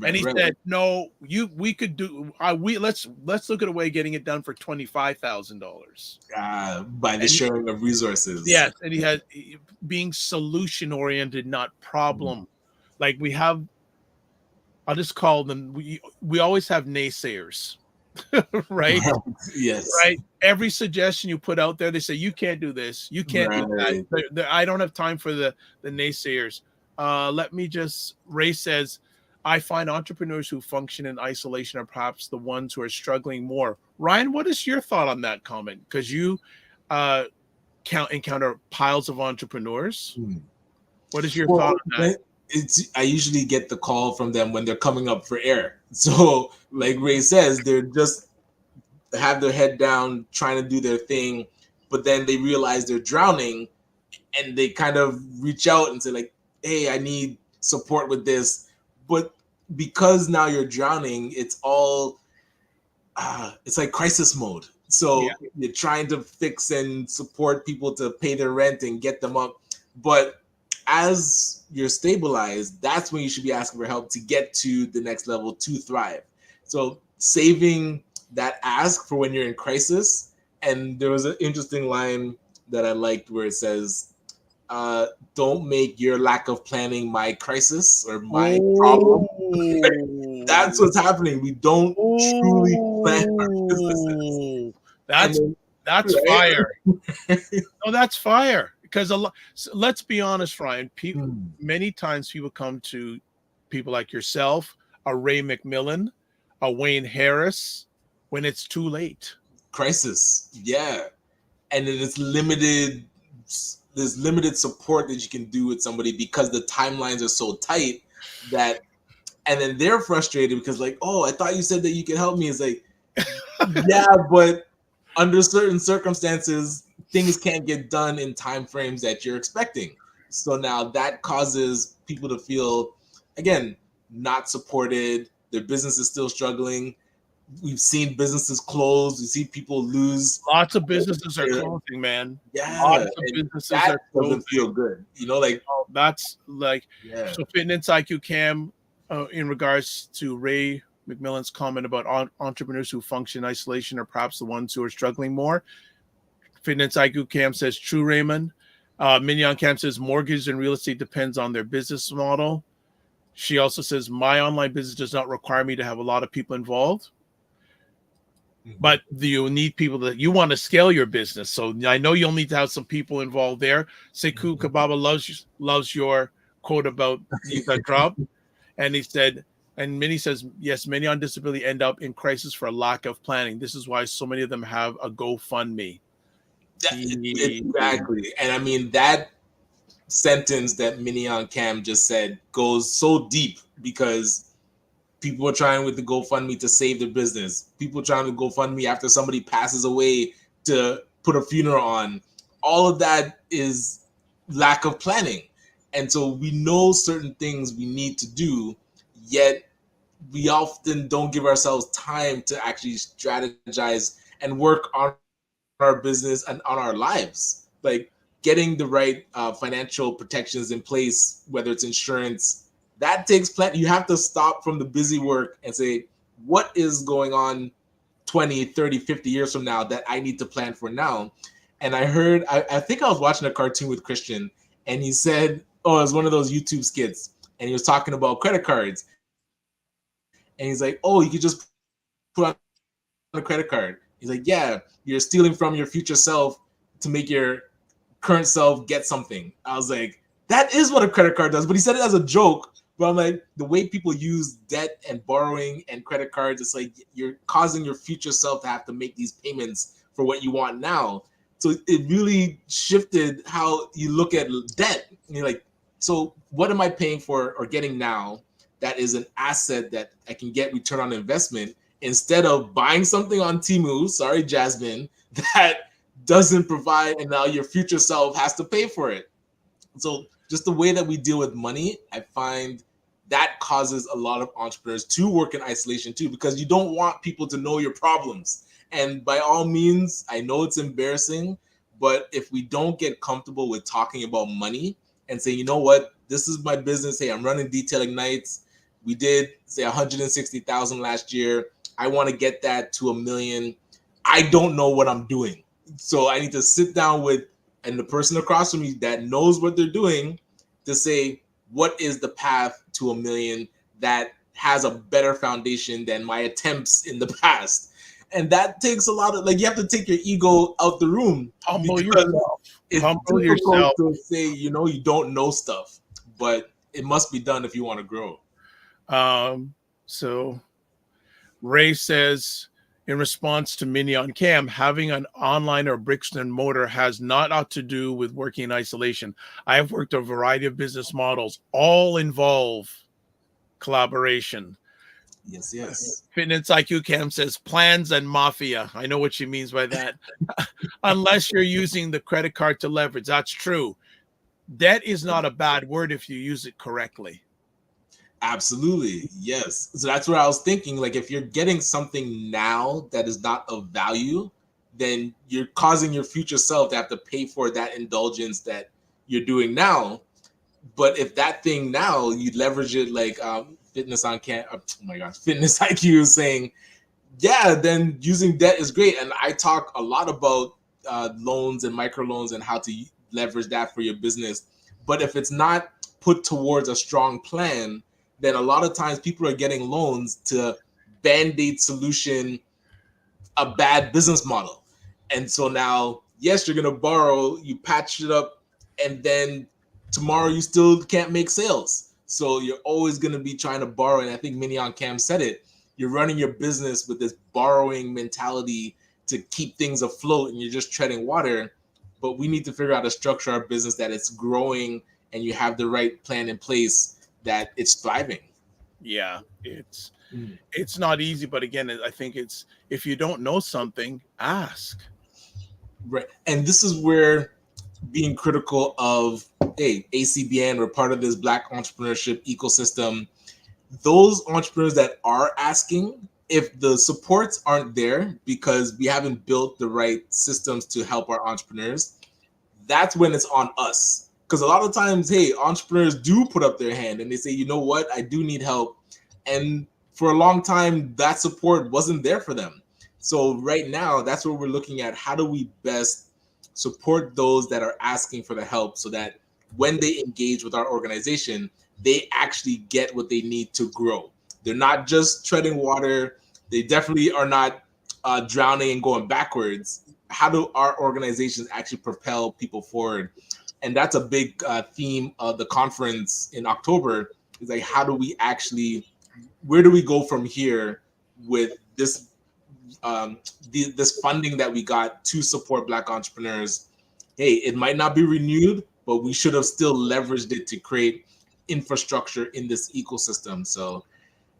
And he said, "No, we could do. Let's look at a way of getting it done for $25,000 by the sharing of resources." Yes, and he had being solution oriented, not problem. Like we have, I'll just call them. We always have naysayers, right? Yes. Right. Every suggestion you put out there, they say you can't do this, you can't do that. I don't have time for the naysayers. Ray says, I find entrepreneurs who function in isolation are perhaps the ones who are struggling more. Ryan, what is your thought on that comment? Because you encounter piles of entrepreneurs. What is your thought on that? I usually get the call from them when they're coming up for air. So like Ray says, they're just have their head down trying to do their thing, but then they realize they're drowning and they kind of reach out and say like, hey, I need support with this. But because now you're drowning, it's all it's like crisis mode. So you're trying to fix and support people to pay their rent and get them up. But as you're stabilized, that's when you should be asking for help to get to the next level to thrive. So saving that ask for when you're in crisis. And there was an interesting line that I liked where it says, don't make your lack of planning my crisis or my problem. That's what's happening. We don't truly plan our businesses. That's fire. No, that's fire. Because let's be honest, Ryan. Many times people come to people like yourself, a Ray McMillan, a Wayne Harris, when it's too late. Crisis, and then it's limited. There's limited support that you can do with somebody because the timelines are so tight that, and then they're frustrated because like, oh, I thought you said that you could help me. It's like, yeah, but under certain circumstances, things can't get done in time frames that you're expecting. So now that causes people to feel, again, not supported. Their business is still struggling. We've seen businesses close. We see people lose. Lots of businesses are closing, man. Yeah, Lots of businesses that are closing. doesn't feel good. You know, like that's like so. Fitness IQ Cam, in regards to Ray McMillan's comment about entrepreneurs who function in isolation are perhaps the ones who are struggling more. Fitness IQ Cam says, true, Raymond. Mignon Cam says, mortgage and real estate depends on their business model. She also says, my online business does not require me to have a lot of people involved. But you need people that you want to scale your business. So I know you'll need to have some people involved there. Sekou Kababa loves your quote about the drop. And he said, and Minnie says, yes, many on disability end up in crisis for a lack of planning. This is why so many of them have a GoFundMe. Exactly. And I mean, that sentence that Mignon Cam just said goes so deep, because people are trying with the GoFundMe to save their business. People trying to GoFundMe after somebody passes away to put a funeral on. All of that is lack of planning. And so we know certain things we need to do, yet we often don't give ourselves time to actually strategize and work on our business and on our lives. Like getting the right financial protections in place, whether it's insurance, that takes plan. You have to stop from the busy work and say, what is going on 20, 30, 50 years from now that I need to plan for now? And I heard, I think I was watching a cartoon with Christian, and he said, oh, it was one of those YouTube skits, and he was talking about credit cards. And he's like, oh, you could just put on a credit card. He's like, yeah, you're stealing from your future self to make your current self get something. I was like, that is what a credit card does. But he said it as a joke. But I'm like, the way people use debt and borrowing and credit cards, it's like you're causing your future self to have to make these payments for what you want now. So it really shifted how you look at debt. And you're like, so what am I paying for or getting now that is an asset that I can get return on investment, instead of buying something on Temu, sorry, Jasmine, that doesn't provide, and now your future self has to pay for it. So just the way that we deal with money, I find that causes a lot of entrepreneurs to work in isolation too, because you don't want people to know your problems. And by all means, I know it's embarrassing, but if we don't get comfortable with talking about money and say, you know what, this is my business. Hey, I'm running Detailing Nights. We did say 160,000 last year. I want to get that to 1 million. I don't know what I'm doing. So I need to sit down with and the person across from me that knows what they're doing to say, what is the path to 1 million that has a better foundation than my attempts in the past? And that takes a lot of, like, you have to take your ego out the room. Humble yourself. It's Humble difficult yourself. to say, you know, you don't know stuff, but it must be done if you want to grow. So Ray says, in response to Mignon Cam, having an online or bricks and mortar has not to do with working in isolation. I have worked a variety of business models. All involve collaboration. Yes. Fitness IQ Cam says plans and mafia. I know what she means by that. Unless you're using the credit card to leverage. That's true. Debt is not a bad word if you use it correctly. Absolutely. Yes. So that's what I was thinking. Like, if you're getting something now that is not of value, then you're causing your future self to have to pay for that indulgence that you're doing now. But if that thing now, you leverage it like Fitness IQ is saying, yeah, then using debt is great. And I talk a lot about loans and microloans and how to leverage that for your business. But if it's not put towards a strong plan, then a lot of times people are getting loans to band-aid solution a bad business model. And so now, yes, you're going to borrow, you patch it up, and then tomorrow you still can't make sales. So you're always going to be trying to borrow. And I think Mignon Cam said it. You're running your business with this borrowing mentality to keep things afloat, and you're just treading water. But we need to figure out to structure our business that it's growing and you have the right plan in place that it's thriving. Yeah, it's not easy, but again, I think it's, if you don't know something, ask. Right. And this is where being critical of, hey, ACBN, we're part of this Black entrepreneurship ecosystem. Those entrepreneurs that are asking, if the supports aren't there because we haven't built the right systems to help our entrepreneurs, that's when it's on us. Because a lot of times, hey, entrepreneurs do put up their hand and they say, you know what, I do need help. And for a long time, that support wasn't there for them. So right now, that's what we're looking at. How do we best support those that are asking for the help so that when they engage with our organization, they actually get what they need to grow? They're not just treading water. They definitely are not drowning and going backwards. How do our organizations actually propel people forward? And that's a big theme of the conference in October. Is like, how do we actually, where do we go from here with this this funding that we got to support Black entrepreneurs? Hey, it might not be renewed, but we should have still leveraged it to create infrastructure in this ecosystem. So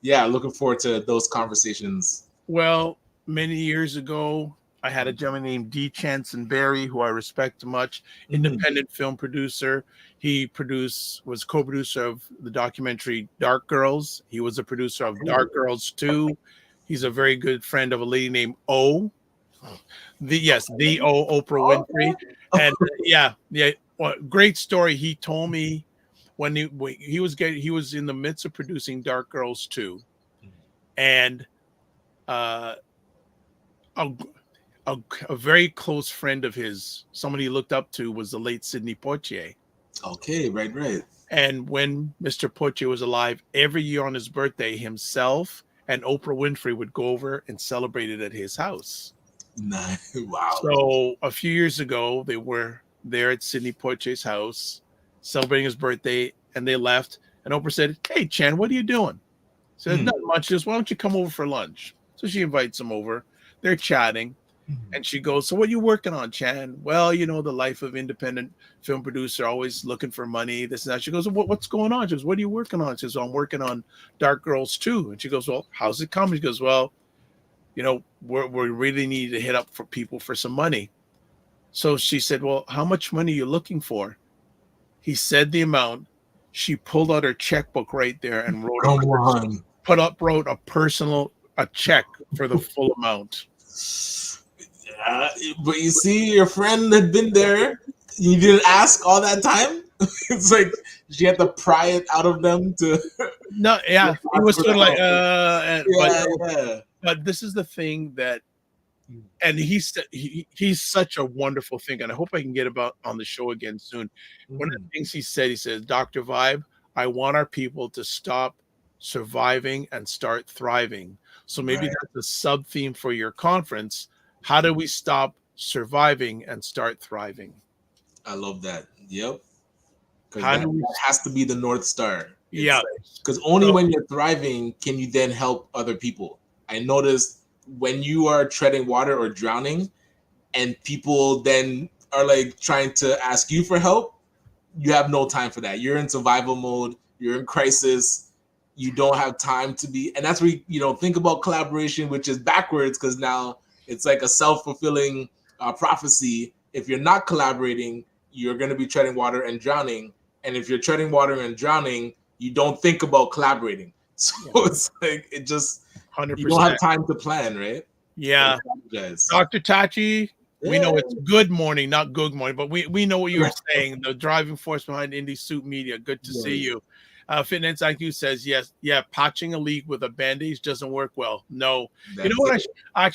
yeah, looking forward to those conversations. Well, many years ago, I had a gentleman named D. Chanson Berry, who I respect much, independent film producer. He was co-producer of the documentary Dark Girls. He was a producer of Dark Girls 2. He's a very good friend of a lady named O. The O, Oprah Winfrey. And well, great story. He told me when he was in the midst of producing Dark Girls 2, and a very close friend of his, somebody he looked up to, was the late Sidney Poitier. Okay, right. And when Mr. Poitier was alive, every year on his birthday, himself and Oprah Winfrey would go over and celebrate it at his house. Nice. Wow. So a few years ago, they were there at Sidney Poitier's house celebrating his birthday, and they left. And Oprah said, "Hey, Chan, what are you doing?" He said, "Not much. Just why don't you come over for lunch?" So she invites him over. They're chatting. And she goes, "So what are you working on, Chan?" "Well, you know, the life of independent film producer, always looking for money, this and that." She goes, "What's going on?" She goes, "What are you working on?" She goes, "Well, I'm working on Dark Girls 2. And she goes, "Well, how's it coming?" She goes, "Well, you know, we really need to hit up for people for some money." So she said, "Well, how much money are you looking for?" He said the amount. She pulled out her checkbook right there and wrote a check for the full amount. But you see, your friend had been there. You didn't ask all that time. It's like she had to pry it out of them to. No, yeah, it was sort of like, yeah. But this is the thing that, and he's such a wonderful thing, and I hope I can get about on the show again soon. One of the things he says, "Dr. Vibe, I want our people to stop surviving and start thriving." So maybe that's a sub theme for your conference. How do we stop surviving and start thriving? I love that. Yep. That has to be the North Star. Yeah. Because only when you're thriving can you then help other people. I noticed when you are treading water or drowning and people then are like trying to ask you for help, you have no time for that. You're in survival mode. You're in crisis. You don't have time to be. And that's where, think about collaboration, which is backwards, because now it's like a self-fulfilling prophecy. If you're not collaborating, you're going to be treading water and drowning. And if you're treading water and drowning, you don't think about collaborating. So it's like, it just, 100%. You don't have time to plan, right? Yeah. Dr. Tachi, we know it's good morning, not good morning, but we know what you were saying. The driving force behind Indie Soup Media. Good to see you. Fitness IQ says, yes, patching a leak with a band-aid doesn't work well. No. You know what?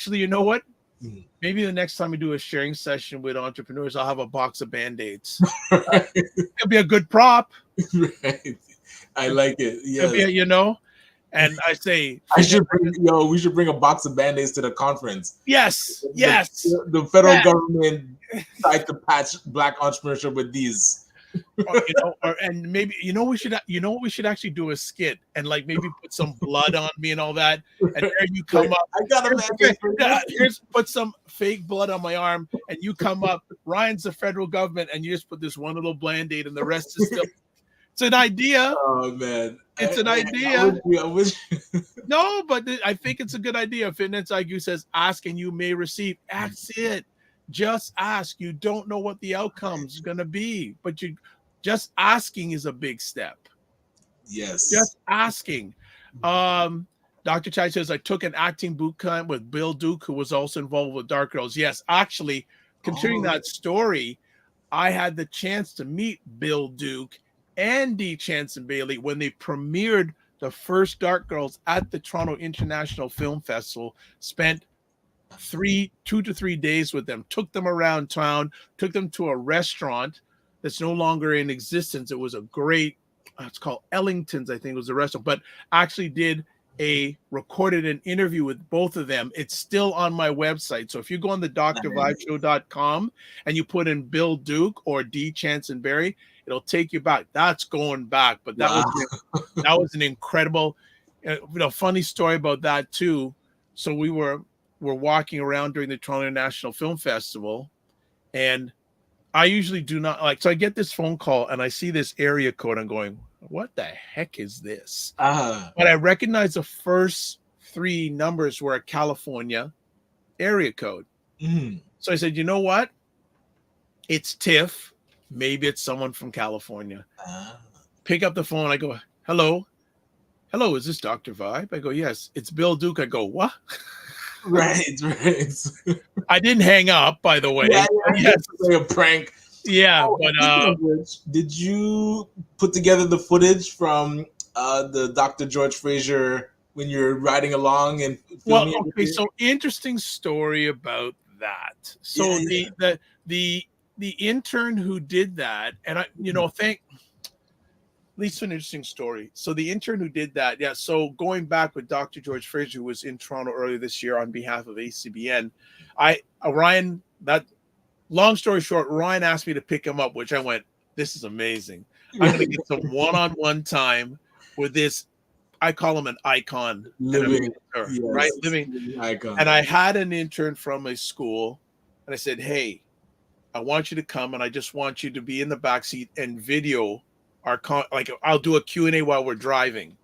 You know what? Maybe the next time we do a sharing session with entrepreneurs, I'll have a box of band-aids. It'll be a good prop. Right. I like it. Yeah. And I say, we should bring a box of band-aids to the conference. Yes. The federal government tried to patch Black entrepreneurship with these. And maybe what we should actually do a skit and like maybe put some blood on me and all that, and there you come up. I got a put some fake blood on my arm, and you come up. Ryan's the federal government, and you just put this one little band-aid, and the rest is still. It's an idea. Oh man, it's an idea. I wish. No, but I think it's a good idea. Fitness IQ says, "Ask and you may receive." That's it. Just ask. You don't know what the outcome's going to be, but you just asking is a big step. Yes. Just asking. Dr. Chai says, I took an acting boot camp with Bill Duke, who was also involved with Dark Girls. Yes, actually, considering that story, I had the chance to meet Bill Duke and D. Chanson Bailey when they premiered the first Dark Girls at the Toronto International Film Festival. Spent 2 to 3 days with them, took them around town, took them to a restaurant that's no longer in existence. It was a great, it's called Ellington's, I think was the restaurant, but actually recorded an interview with both of them. It's still on my website. So if you go on the drvibeshow.com and you put in Bill Duke or D. Chanson Berry, it'll take you back. That's going back, but that was an incredible, funny story about that too. So we're walking around during the Toronto International Film Festival, and I usually do not so I get this phone call and I see this area code. I'm going, what the heck is this? But I recognize the first 3 numbers were a California area code. So I said, you know what? It's Tiff. Maybe it's someone from California. Pick up the phone. I go, hello, is this Dr. Vibe? I go, yes. It's Bill Duke. I go, what? Right. I didn't hang up, by the way. Yeah, yes. Like a prank. Yeah, but did you put together the footage from the Dr. George Fraser when you're riding along and filming? Well, okay, so interesting story about that. So the intern who did that, and at least an interesting story. So the intern who did that, so going back with Dr. George Fraser, who was in Toronto earlier this year on behalf of ACBN, Ryan, long story short, Ryan asked me to pick him up, which I went, this is amazing. I'm going to get some one-on-one time with this, I call him an icon. Living icon. And I had an intern from a school, and I said, hey, I want you to come, and I just want you to be in the backseat and video I'll do a Q&A while we're driving.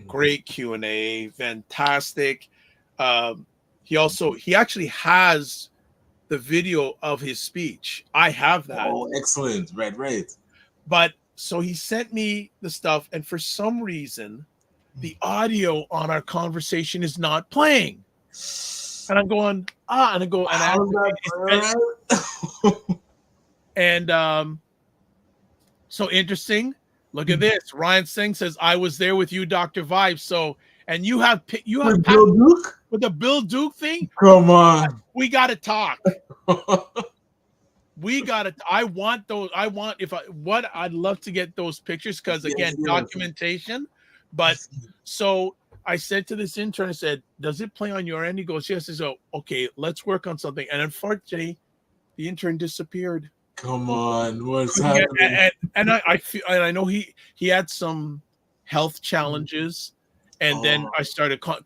Great Q&A, fantastic. He actually has the video of his speech. I have that. Oh, excellent. Right. But so he sent me the stuff, and for some reason, the audio on our conversation is not playing. And I'm going, and I go, so interesting. Look at this. Ryan Singh says, I was there with you, Dr. Vibe. So, and you have with Bill Duke? With the Bill Duke thing? Come on. We got to talk. I want those. I'd love to get those pictures because, again, documentation. But so I said to this intern, I said, does it play on your end? He goes, yes. I said, okay, let's work on something. And unfortunately, the intern disappeared. Come on, what's happening? And I feel, and I know he had some health challenges, and then I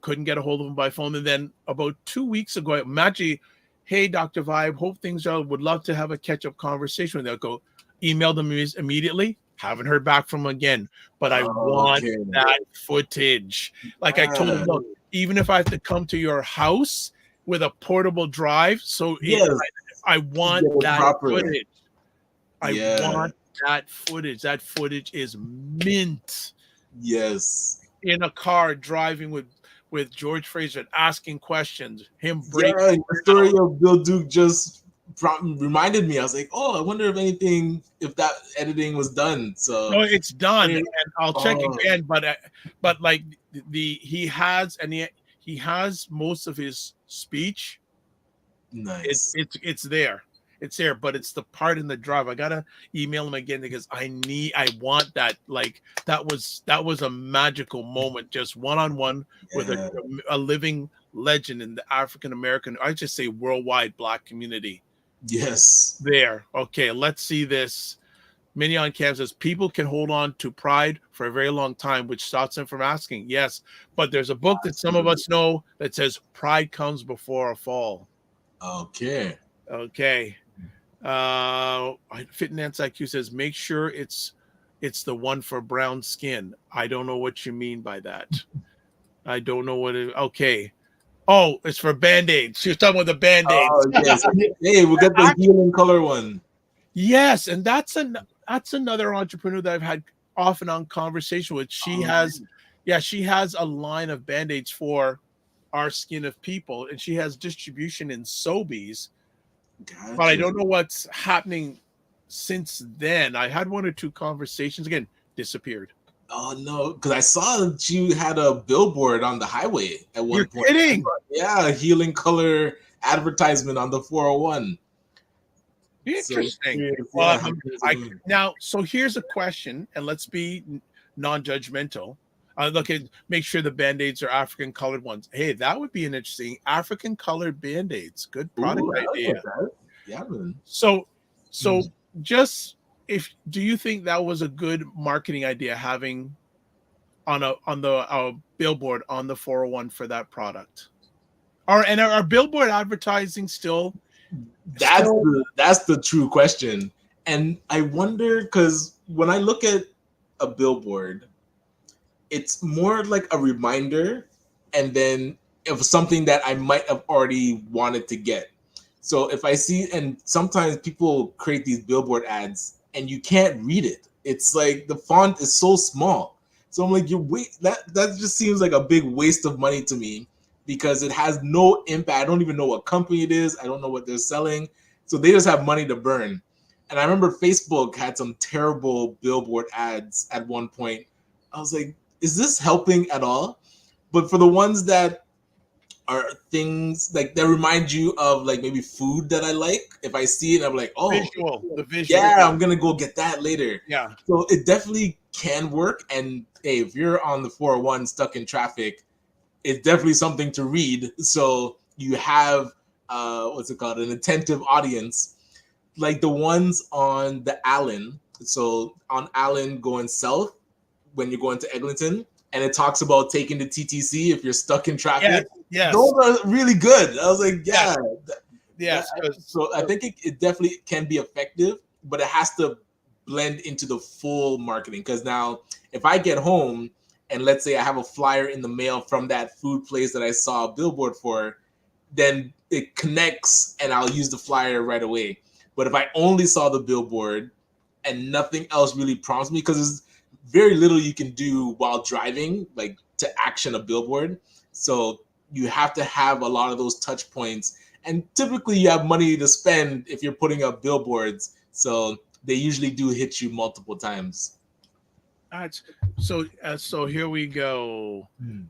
couldn't get a hold of him by phone. And then about 2 weeks ago, Maggie, hey, Dr. Vibe, hope things are. Would love to have a catch-up conversation with you. I'll go email them immediately. Haven't heard back from him again, but I want that footage. Like I told him, look, even if I have to come to your house with a portable drive, so I want that footage. I want that footage. That footage is mint. Yes. In a car driving with George Fraser and asking questions. Him breaking. Yeah, the story of Bill Duke just reminded me. I was like, I wonder if that editing was done. So no, it's done, and I'll check again. But like he has most of his speech. Nice. It's there. It's there, but it's the part in the drive. I gotta email him again because I want that. Like that was a magical moment, just one-on-one with a living legend in the African American, I just say worldwide Black community. Yes. There. Okay, let's see this. Mignon Cam says people can hold on to pride for a very long time, which stops them from asking. Yes, but there's a book that some of us know that says pride comes before a fall. Okay. Fitness IQ says make sure it's the one for brown skin. I don't know what you mean by that. I don't know what it. Okay. Oh, it's for Band-Aids. She was talking about the Band-Aids. Oh yes. Hey, we'll get the healing color one. Yes, and that's another entrepreneur that I've had off and on conversation with. She has a line of Band-Aids for our skin of people, and she has distribution in Sobeys. Gotcha. But I don't know what's happening since then. I had one or two conversations, again, disappeared. Oh no, because I saw that you had a billboard on the highway at one You're point. kidding? Yeah, a healing color advertisement on the 401. Interesting. So, Well, yeah. now, so here's a question, and let's be non-judgmental. Make sure the Band-Aids are African colored ones. Hey, that would be an interesting African colored Band-Aids. Good product idea. Yeah, man. So just do you think that was a good marketing idea, having on the billboard on the 401 for that product? And are billboard advertising still? That's the true question. And I wonder, because when I look at a billboard, it's more like a reminder, and then of something that I might have already wanted to get. So if I see, and sometimes people create these billboard ads and you can't read it. It's like the font is so small. So I'm like, that just seems like a big waste of money to me, because it has no impact. I don't even know what company it is. I don't know what they're selling. So they just have money to burn. And I remember Facebook had some terrible billboard ads at one point. I was like, is this helping at all? But for the ones that are things like that remind you of like maybe food that I like, if I see it, I'm like, oh, the visual. Yeah, I'm gonna go get that later. Yeah. So it definitely can work. And hey, if you're on the 401 stuck in traffic, it's definitely something to read. So you have an attentive audience, like the ones on the Allen. So on Allen going south, when you're going to Eglinton, and it talks about taking the TTC if you're stuck in traffic. Yes. Those are really good. I was like, Yes. So I think it definitely can be effective, but it has to blend into the full marketing. Because now, if I get home and let's say I have a flyer in the mail from that food place that I saw a billboard for, then it connects and I'll use the flyer right away. But if I only saw the billboard and nothing else really prompts me, because there's very little you can do while driving, like to action a billboard. So you have to have a lot of those touch points. And typically you have money to spend if you're putting up billboards. So they usually do hit you multiple times. So here we go.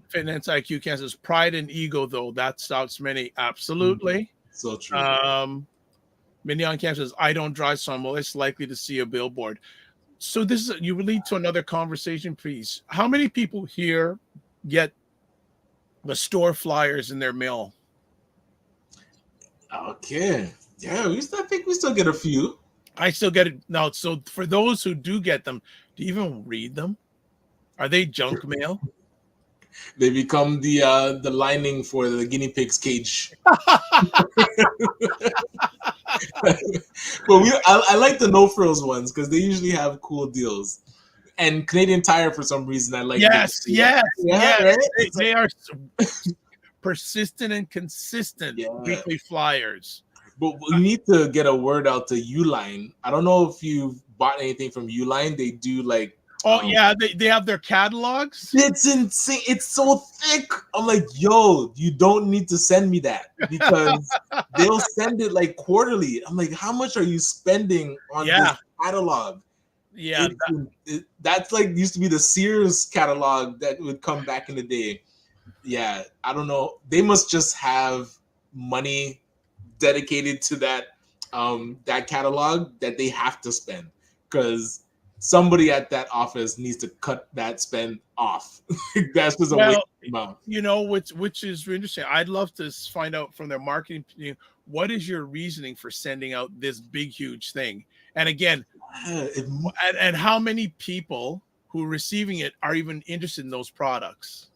Finance IQ Kansas. Pride and ego, though, that stops many. Absolutely. So true. Mignon Camp says, I don't drive, so I'm less likely to see a billboard. So you will lead to another conversation, please. How many people here get the store flyers in their mail? Okay. Yeah, I think we still get a few. I still get it now. So for those who do get them, do you even read them? Are they junk mail? They become the lining for the guinea pig's cage. But I like the no frills ones because they usually have cool deals. And Canadian Tire, for some reason, I like. Yes. Right? They are persistent and consistent weekly flyers. But we need to get a word out to Uline. I don't know if you've bought anything from Uline. They do like. They have their catalogs. It's insane. It's so thick. I'm like, yo, you don't need to send me that because they'll send it like quarterly. I'm like, how much are you spending on this catalog? Yeah, that's like used to be the Sears catalog that would come back in the day. Yeah, I don't know. They must just have money dedicated to that that catalog that they have to spend because somebody at that office needs to cut that spend off. That's just a waste of amount. You know, which is interesting. I'd love to find out from their marketing team, what is your reasoning for sending out this big, huge thing? And again, and how many people who are receiving it are even interested in those products?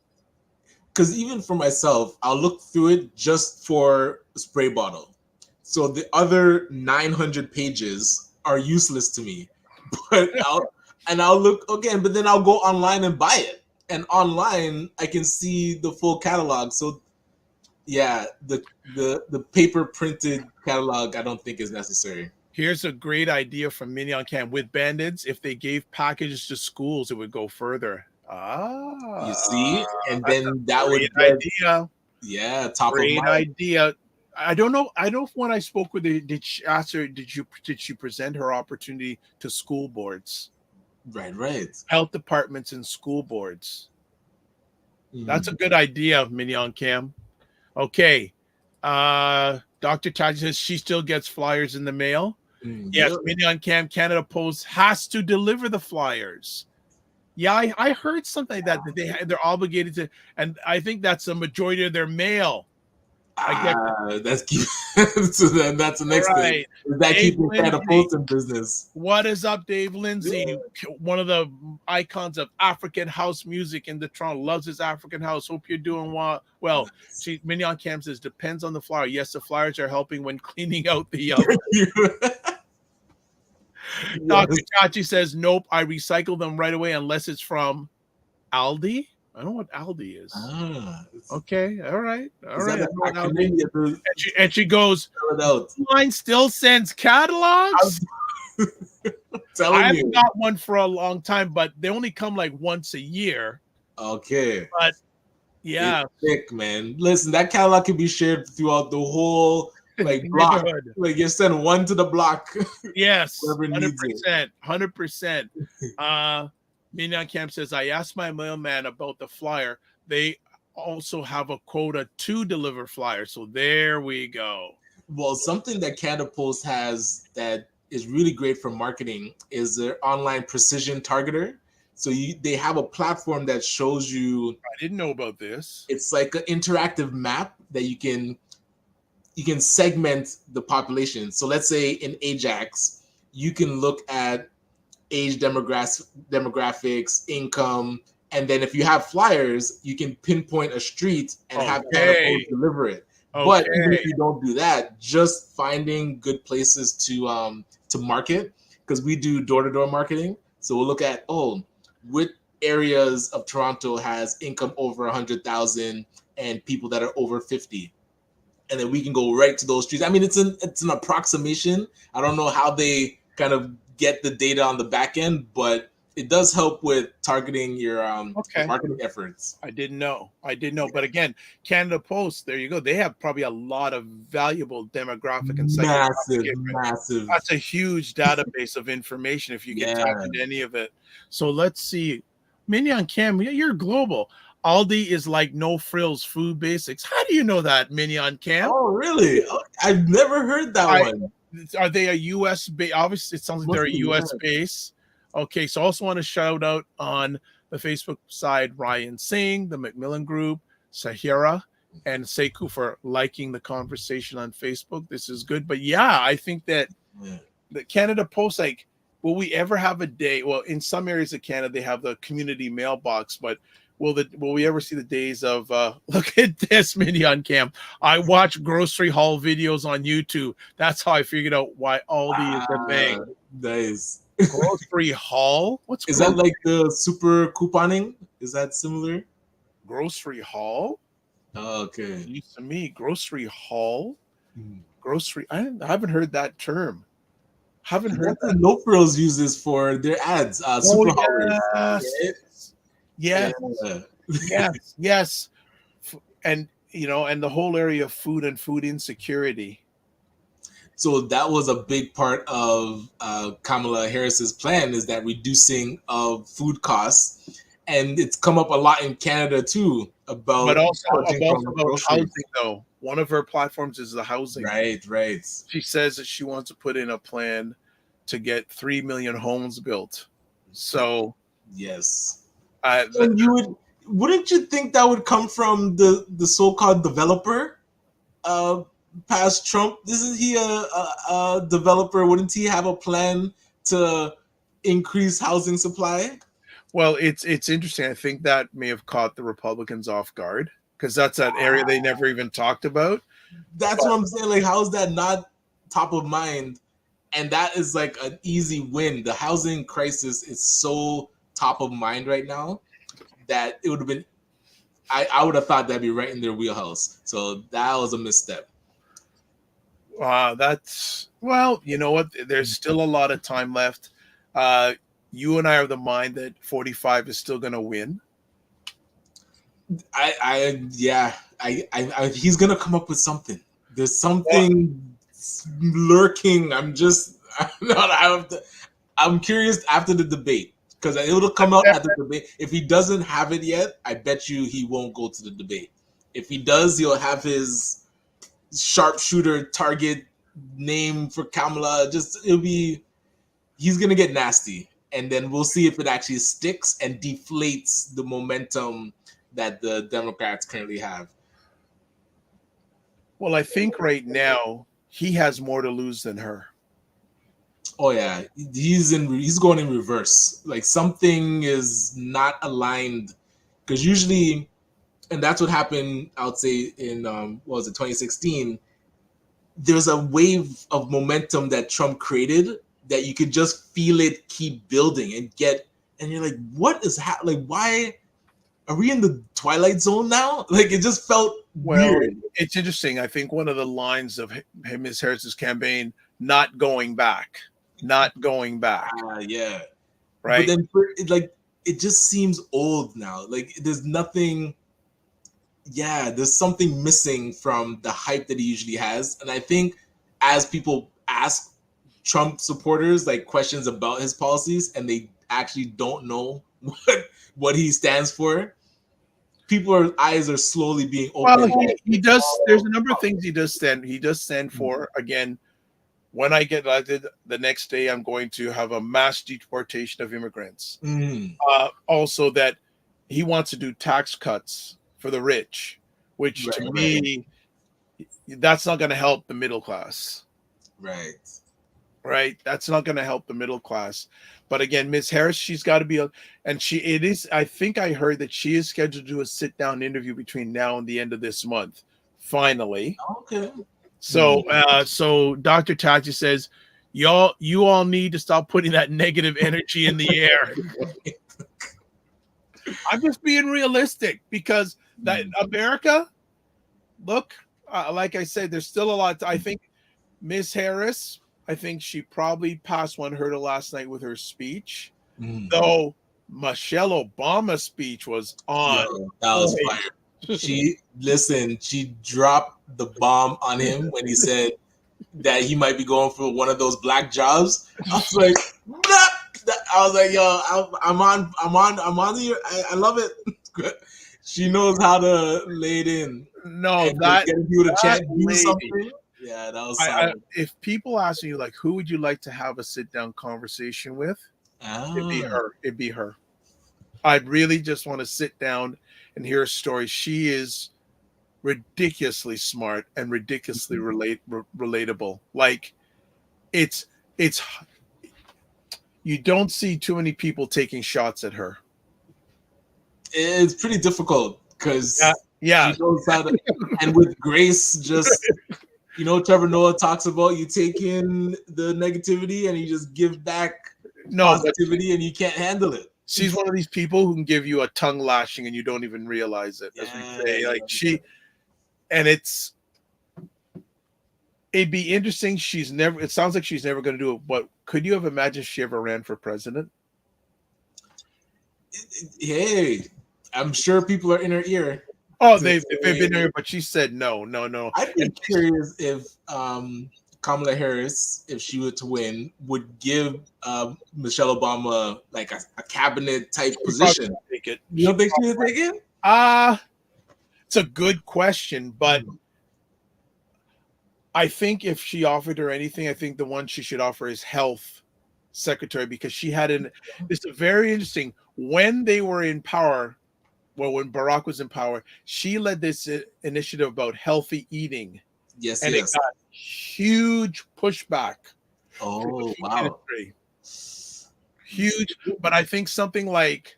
Because even for myself, I'll look through it just for a spray bottle. So the other 900 pages are useless to me. But I'll look again, but then I'll go online and buy it. And online, I can see the full catalog. So Yeah, the paper printed catalog I don't think is necessary. Here's a great idea from Mignon Cam with Bandits. If they gave packages to schools, it would go further. You see, and That's a then that would great get idea. top of Great mind. idea. I don't know. I know when I spoke with her, did she ask her, did she present her opportunity to school boards? Right. Health departments and school boards. Mm. That's a good idea, Mignon Cam. Okay. Dr. Taji says she still gets flyers in the mail. Yes, Yep. Mignon Cam Canada Post has to deliver the flyers. Yeah, I heard something like that they're obligated to, and I think that's the majority of their mail. That's key. So then that's the next thing. Is that keeping Canada Post in business? What is up, Dave Lindsay? One of the icons of African house music in the Toronto, loves his African house. Hope you're doing well. Well, Mignon Cam says depends on the flyer. Yes, the flyers are helping when cleaning out the Dr. Chachi says nope. I recycle them right away unless it's from Aldi. I don't know what Aldi is. Okay, all right. And she goes, mine still sends catalogs. I haven't got one for a long time, but they only come like once a year. Okay. But yeah. It's thick, man. Listen, that catalog can be shared throughout the whole block. Like you send one to the block. Yes, 100%. 100%. Mignon Camp says, I asked my mailman about the flyer. They also have a quota to deliver flyers. So there we go. Well, something that Canada Post has that is really great for marketing is their online precision targeter. So they have a platform that shows you. I didn't know about this. It's like an interactive map that you can segment the population. So let's say in Ajax, you can look at age demographics, income, and then if you have flyers, you can pinpoint a street and have Canada Post deliver it. But even if you don't do that, just finding good places to market, because we do door-to-door marketing. So we'll look at which areas of Toronto has income over 100,000 and people that are over 50. And then we can go right to those streets. I mean, it's an approximation. I don't know how they kind of get the data on the back end, but it does help with targeting your marketing efforts. I didn't know. But again, Canada Post, there you go. They have probably a lot of valuable demographic and massive. That's a huge database of information if you can tap into any of it. So let's see. Mignon Cam, you're global. Aldi is like no frills food basics. How do you know that, Mignon Cam? Oh, really? I've never heard that one. Are they a U.S. base? Obviously, it sounds like they're a U.S. base. Okay, so I also want to shout out on the Facebook side, Ryan Singh, the Macmillan Group, Sahira, and Sekou for liking the conversation on Facebook. This is good. But yeah, I think that the Canada Post, will we ever have a day? Well, in some areas of Canada, they have the community mailbox, but will we ever see the days of look at this, Mignon Cam? I watch grocery haul videos on YouTube. That's how I figured out why Aldi is the thing. Nice. Grocery haul? Is that like the super couponing? Is that similar? Grocery haul? Oh, okay. Used to me, grocery haul. Grocery. I haven't heard that term. Haven't heard that. No Frills uses for their ads. Super haulers. Yes. And and the whole area of food and food insecurity. So that was a big part of Kamala Harris's plan, is that reducing of food costs, and it's come up a lot in Canada too about housing. Though one of her platforms is the housing. Right. She says that she wants to put in a plan to get 3 million homes built. So yes. Wouldn't you think that would come from the so-called developer past Trump? Isn't he a developer? Wouldn't he have a plan to increase housing supply? Well, it's interesting. I think that may have caught the Republicans off guard, because that's that area they never even talked about. What I'm saying. How is that not top of mind? And that is like an easy win. The housing crisis is so top of mind right now that it would have been I would have thought that'd be right in their wheelhouse. So that was a misstep. That's well, you know what? There's still a lot of time left. You and I are of the mind that 45 is still going to win. He's gonna come up with something. There's something lurking. I'm curious after the debate because it'll come out at the debate. If he doesn't have it yet, I bet you he won't go to the debate. If he does, he'll have his sharpshooter target name for Kamala. He's gonna get nasty, and then we'll see if it actually sticks and deflates the momentum that the Democrats currently have. Well, I think right now he has more to lose than her. Oh yeah, he's going in reverse. Like something is not aligned because usually, and that's what happened. I would say in what was it 2016? There's a wave of momentum that Trump created that you could just feel it keep building and you're like, what is happening? Like, why are we in the Twilight Zone now? Like, it just felt weird. It's interesting. I think one of the lines of Ms. Harris's campaign, not going back. Yeah. Right. But then, it just seems old now. Like, there's nothing. Yeah, there's something missing from the hype that he usually has. And I think as people ask Trump supporters like questions about his policies and they actually don't know what he stands for, people's eyes are slowly being opened. Well, he does. There's a number of things he does stand. He does stand for. Again, when I get elected, the next day I'm going to have a mass deportation of immigrants. Also, that he wants to do tax cuts for the rich, which to me, that's not going to help the middle class. Right. That's not going to help the middle class. But again, Ms. Harris, she's got to be, I think I heard that she is scheduled to do a sit-down interview between now and the end of this month. Finally. Okay. So Dr. Tachi says, you all need to stop putting that negative energy in the air. I'm just being realistic because that America, look, like I said, there's still a lot. I think Ms. Harris, I think she probably passed one hurdle last night with her speech, though Michelle Obama's speech was on. Yo, that was fire. She dropped the bomb on him when he said that he might be going for one of those black jobs. I was like, nah! I was like, yo, I'm on here. I love it. She knows how to lay it in. No, that getting you to chat, do something. Yeah, that was solid. If people ask you like, who would you like to have a sit-down conversation with? It'd be her. I'd really just want to sit down and hear a story. She is ridiculously smart and ridiculously relatable. Like, it's you don't see too many people taking shots at her. It's pretty difficult because she knows how to, and with grace, just Trevor Noah talks about you take in the negativity and you just give back positivity, and you can't handle it. She's one of these people who can give you a tongue lashing and you don't even realize it. As we say, it'd be interesting. It sounds like she's never going to do it. But could you have imagined if she ever ran for president? Hey, I'm sure people are in her ear. Oh, they've been there, but she said no. I'd be curious if Kamala Harris, if she were to win, would give Michelle Obama like a cabinet type position. Take it. You don't think she would take it? It's a good question, but I think if she offered her anything, I think the one she should offer is health secretary, because she had it's very interesting when they were in power. Well, when Barack was in power, she led this initiative about healthy eating. Yes, and it got huge pushback. Oh, wow. Huge. But I think something like,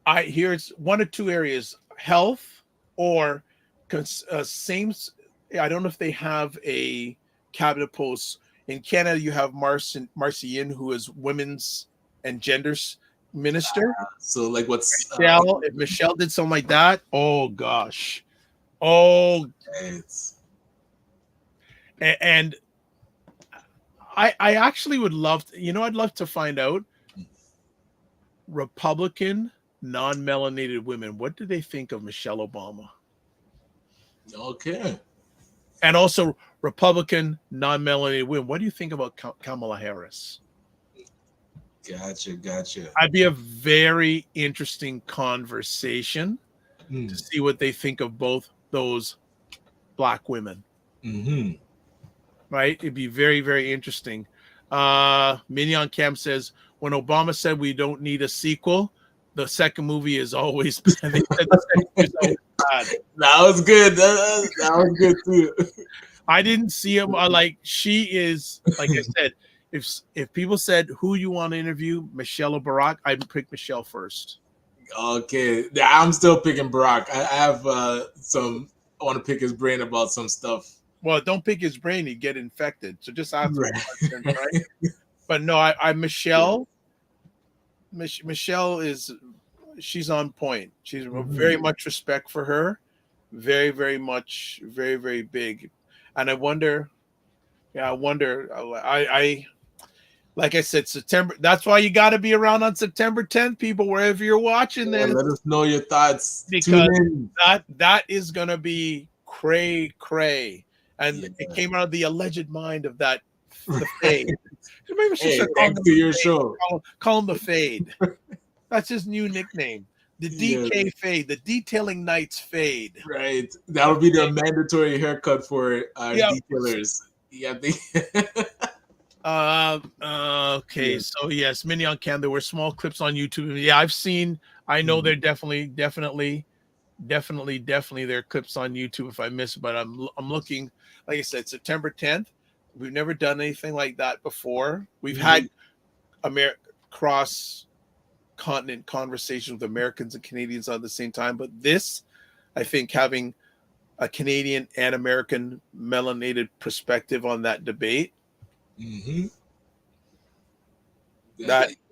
it's one of two areas: health or same. I don't know if they have a cabinet post in Canada. You have Marcian, who is women's and genders minister. So like what's Michelle, if Michelle did something like that, oh gosh. Oh, it's, and I actually would love to, I'd love to find out Republican non-melanated women, what do they think of Michelle Obama? okay. And also Republican non-melanated women, what do you think about Kamala Harris? Gotcha. I'd be a very interesting conversation to see what they think of both those Black women. Mm-hmm. Right? It'd be very, very interesting. Mignon Cam says, when Obama said we don't need a sequel, the second movie is always bad. They said the second movie is always bad. That was good. That was good too. I didn't see him. Like, she is, like I said, if people said who you want to interview, Michelle or Barack, I'd pick Michelle first. Okay, yeah, I'm still picking Barack. I have I want to pick his brain about some stuff. Well, don't pick his brain; you get infected. So just ask Right. questions, right? But no, I Michelle. Yeah. Michelle she's on point. She's very much respect for her, very, very much, very, very big. And I wonder, I like I said, September. That's why you got to be around on September 10th, people, wherever you're watching this. Let us know your thoughts. Because that is going to be cray. And it came out of the alleged mind of the Fade. Maybe thanks to your show. Call him the Fade. That's his new nickname. The DK Fade, the Detailing Nights Fade. Right. That would be the mandatory haircut for detailers. Yeah. Okay. So yes, Mignon Cam, there were small clips on YouTube. Yeah, I know they're definitely there are clips on YouTube if I miss it, but I'm looking, like I said, September 10th. We've never done anything like that before. We've had cross continent conversations with Americans and Canadians at the same time, but this, I think, having a Canadian and American melanated perspective on that debate,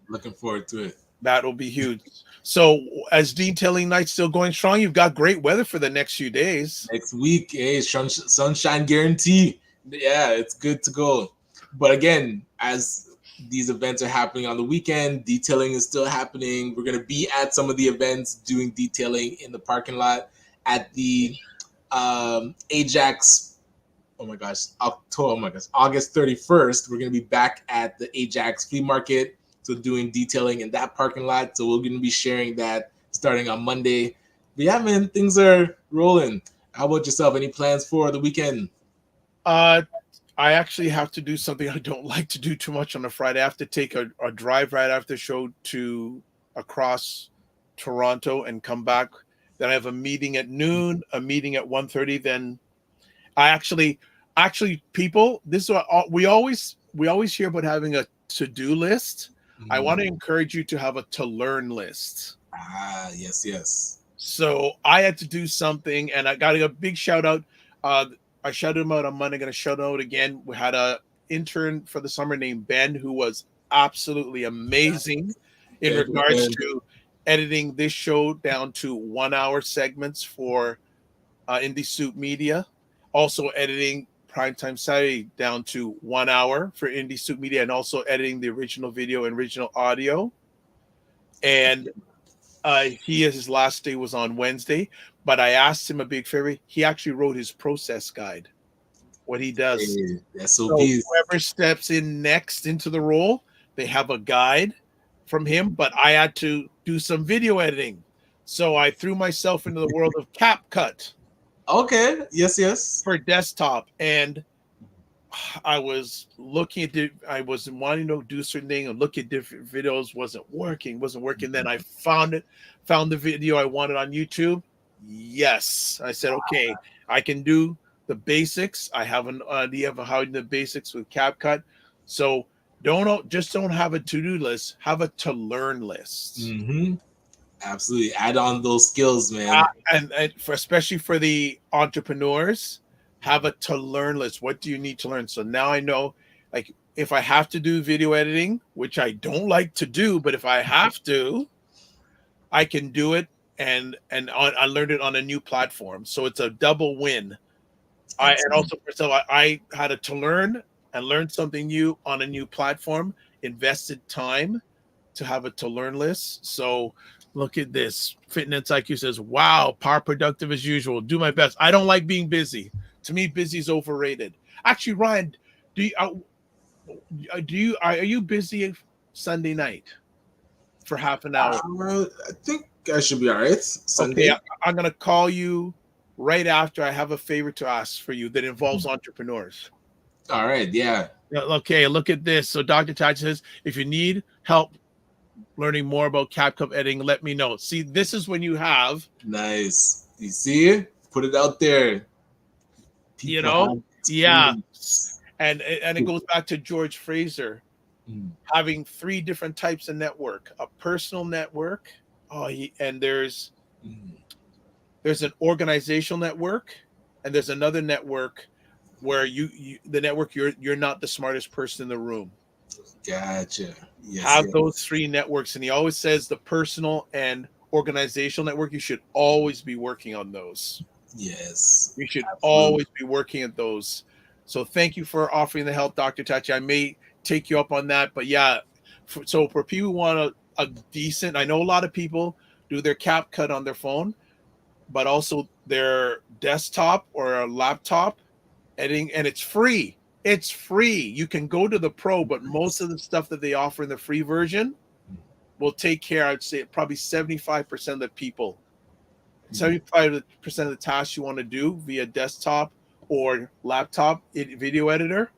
looking forward to it. That'll be huge. So, as Detailing Night's still going strong, you've got great weather for the next few days. Next week, sunshine guarantee. Yeah, it's good to go. But again, as these events are happening on the weekend, detailing is still happening. We're going to be at some of the events doing detailing in the parking lot at the Ajax. August 31st. We're going to be back at the Ajax flea market. So doing detailing in that parking lot. So we're going to be sharing that starting on Monday. But yeah, man, things are rolling. How about yourself? Any plans for the weekend? I actually have to do something I don't like to do too much on a Friday. I have to take a drive right after the show to across Toronto and come back. Then I have a meeting at noon, a meeting at 1:30. Then I actually people, this is what we always hear about having a to-do list. I want to encourage you to have a to-learn list. Yes. So I had to do something, and I got a big shout out. I shouted him out on Monday. I'm going to shout out again. We had an intern for the summer named Ben, who was absolutely amazing in regards to editing this show down to 1 hour segments for Indie Soup Media. Also editing Primetime Saturday down to 1 hour for Indie Soup Media, and also editing the original video and original audio. And his last day was on Wednesday, but I asked him a big favor. He actually wrote his process guide, what he does. So whoever steps in next into the role, they have a guide from him, but I had to do some video editing. So I threw myself into the world of CapCut. Okay. Yes. For desktop. And I was looking at I was wanting to do certain thing and look at different videos, wasn't working. Then I found the video I wanted on YouTube. Yes. I said, okay, I can do the basics. I have an idea of how to do the basics with CapCut. So don't have a to-do list, have a to-learn list. Absolutely. Add on those skills, man. And especially for the entrepreneurs, have a to learn list. What do you need to learn? So now I know, like, if I have to do video editing, which I don't like to do, but if I have to, I can do it. I learned it on a new platform. So it's a double win. And also for myself, I had to learn and learn something new on a new platform, invested time to have a to learn list. So look at this. Fitness IQ says, wow, power productive as usual. Do my best. I don't like being busy. To me, busy is overrated. Actually, Ryan, are you busy Sunday night for half an hour? I think I should be all right. Sunday. Okay, I'm gonna call you right after. I have a favor to ask for you that involves entrepreneurs. All right, yeah. Okay, look at this. So Dr. Taj says, if you need help learning more about CapCut editing, let me know. See, this is when you have nice. You see it? Put it out there. People yeah. And it goes back to George Fraser having 3 different types of network: a personal network, and there's an organizational network, and there's another network where the network you're not the smartest person in the room. Gotcha. Yes, those 3 networks, and he always says the personal and organizational network, you should always be working on those. Yes, you should always be working at those. So thank you for offering the help, Dr. Tachi. I may take you up on that, but yeah. So for people who want a decent, I know a lot of people do their CapCut on their phone, but also their desktop or a laptop editing, and it's free. It's free. You can go to the pro, but most of the stuff that they offer in the free version will take care, I'd say probably 75% of the people, 75% of the tasks you want to do via desktop or laptop video editor,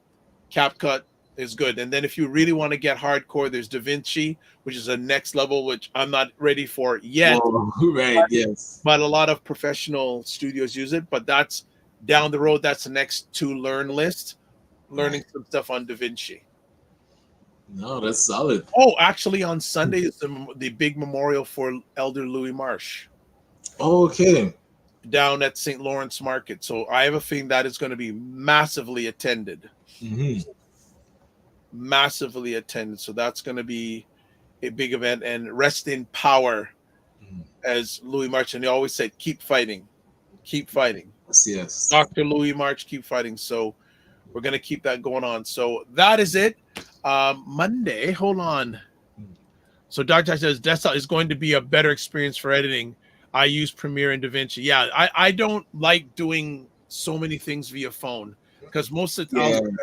CapCut is good. And then if you really want to get hardcore, there's DaVinci, which is a next level, which I'm not ready for yet. Right, yes. But a lot of professional studios use it, but that's down the road. That's the next to learn list, learning some stuff on DaVinci. No, that's solid. Oh, actually on Sunday is the big memorial for Elder Louis Marsh. Okay. Down at St. Lawrence Market. So I have a feeling that is going to be massively attended. Massively attended. So that's going to be a big event. And rest in power, as Louis March. And he always said, keep fighting. Keep fighting. Yes. Dr. Louis March, keep fighting. So we're going to keep that going on. So that is it. Monday, hold on. So Dr. says desktop is going to be a better experience for editing. I use Premiere and DaVinci. Yeah, I don't like doing so many things via phone because most of the time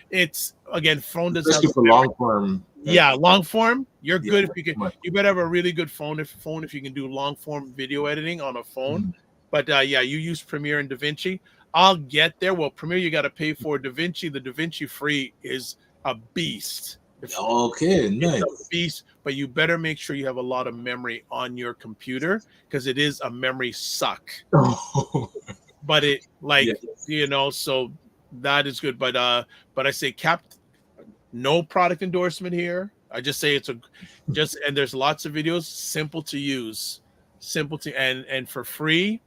it's, again, phone doesn't have for long form. Yeah, long form. You're good if you can. You better have a really good phone if you can do long form video editing on a phone. But yeah, you use Premiere and DaVinci. I'll get there. Well, Premiere you got to pay for. DaVinci, the DaVinci free is a beast. Okay, nice. It's a beast, but you better make sure you have a lot of memory on your computer because it is a memory suck. But it so that is good. But I say no product endorsement here. I just say it's and there's lots of videos, simple to use, and for free,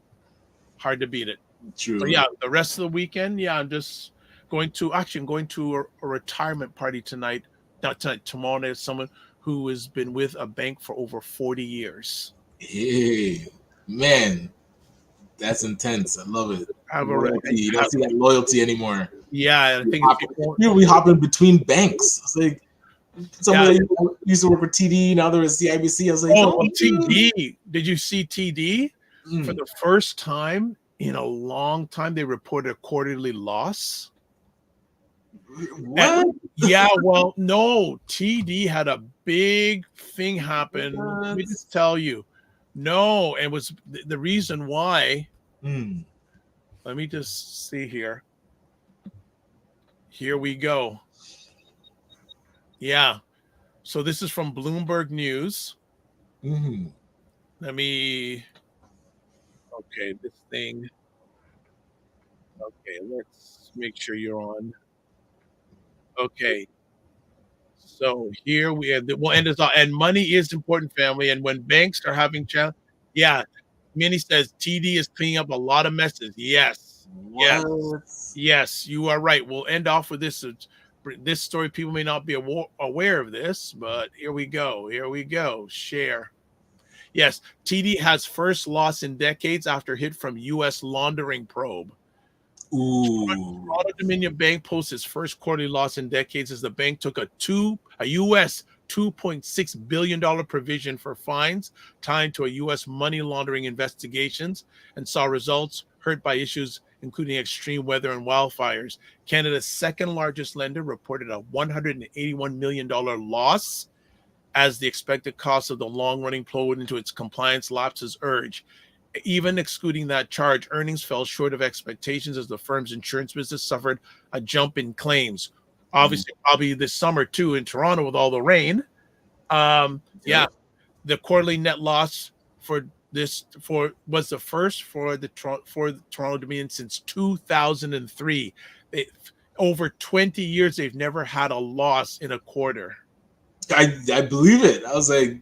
hard to beat it. True. So yeah, the rest of the weekend, I'm just going to a retirement party tonight. Not tonight, tomorrow night. Someone who has been with a bank for over 40 years. Hey, man, that's intense. I love it. You don't see that loyalty anymore. Yeah, I think we hopping between banks. It's like somebody used to work with TD, now they're at CIBC. I was like, TD. Did you see TD? For the first time in a long time, they reported a quarterly loss. What? Well, no, TD had a big thing happen. Let me just tell you. No, it was the reason why. Let me just see here. Here we go. Yeah. So this is from Bloomberg News. Let me. Okay, this thing. Okay, let's make sure you're on. Okay. So here we have we'll end this off. And money is important, family. And when banks are having challenge, Minnie says TD is cleaning up a lot of messes. Yes. Yes, you are right. We'll end off with this. this story, people may not be aware of this, but here we go. Here we go. Share. Yes, TD has first loss in decades after hit from U.S. laundering probe. Ooh. Toronto Dominion Bank posts its first quarterly loss in decades as the bank took a U.S. $2.6 billion provision for fines tied to a U.S. money laundering investigations and saw results hurt by issues including extreme weather and wildfires. Canada's second largest lender reported a $181 million loss as the expected cost of the long-running probe into its compliance lapses urge. Even excluding that charge, earnings fell short of expectations as the firm's insurance business suffered a jump in claims. Obviously, probably this summer too in Toronto with all the rain. The quarterly net loss was the first for the Toronto Dominion since 2003. Over 20 years, they've never had a loss in a quarter. I believe it. I was like,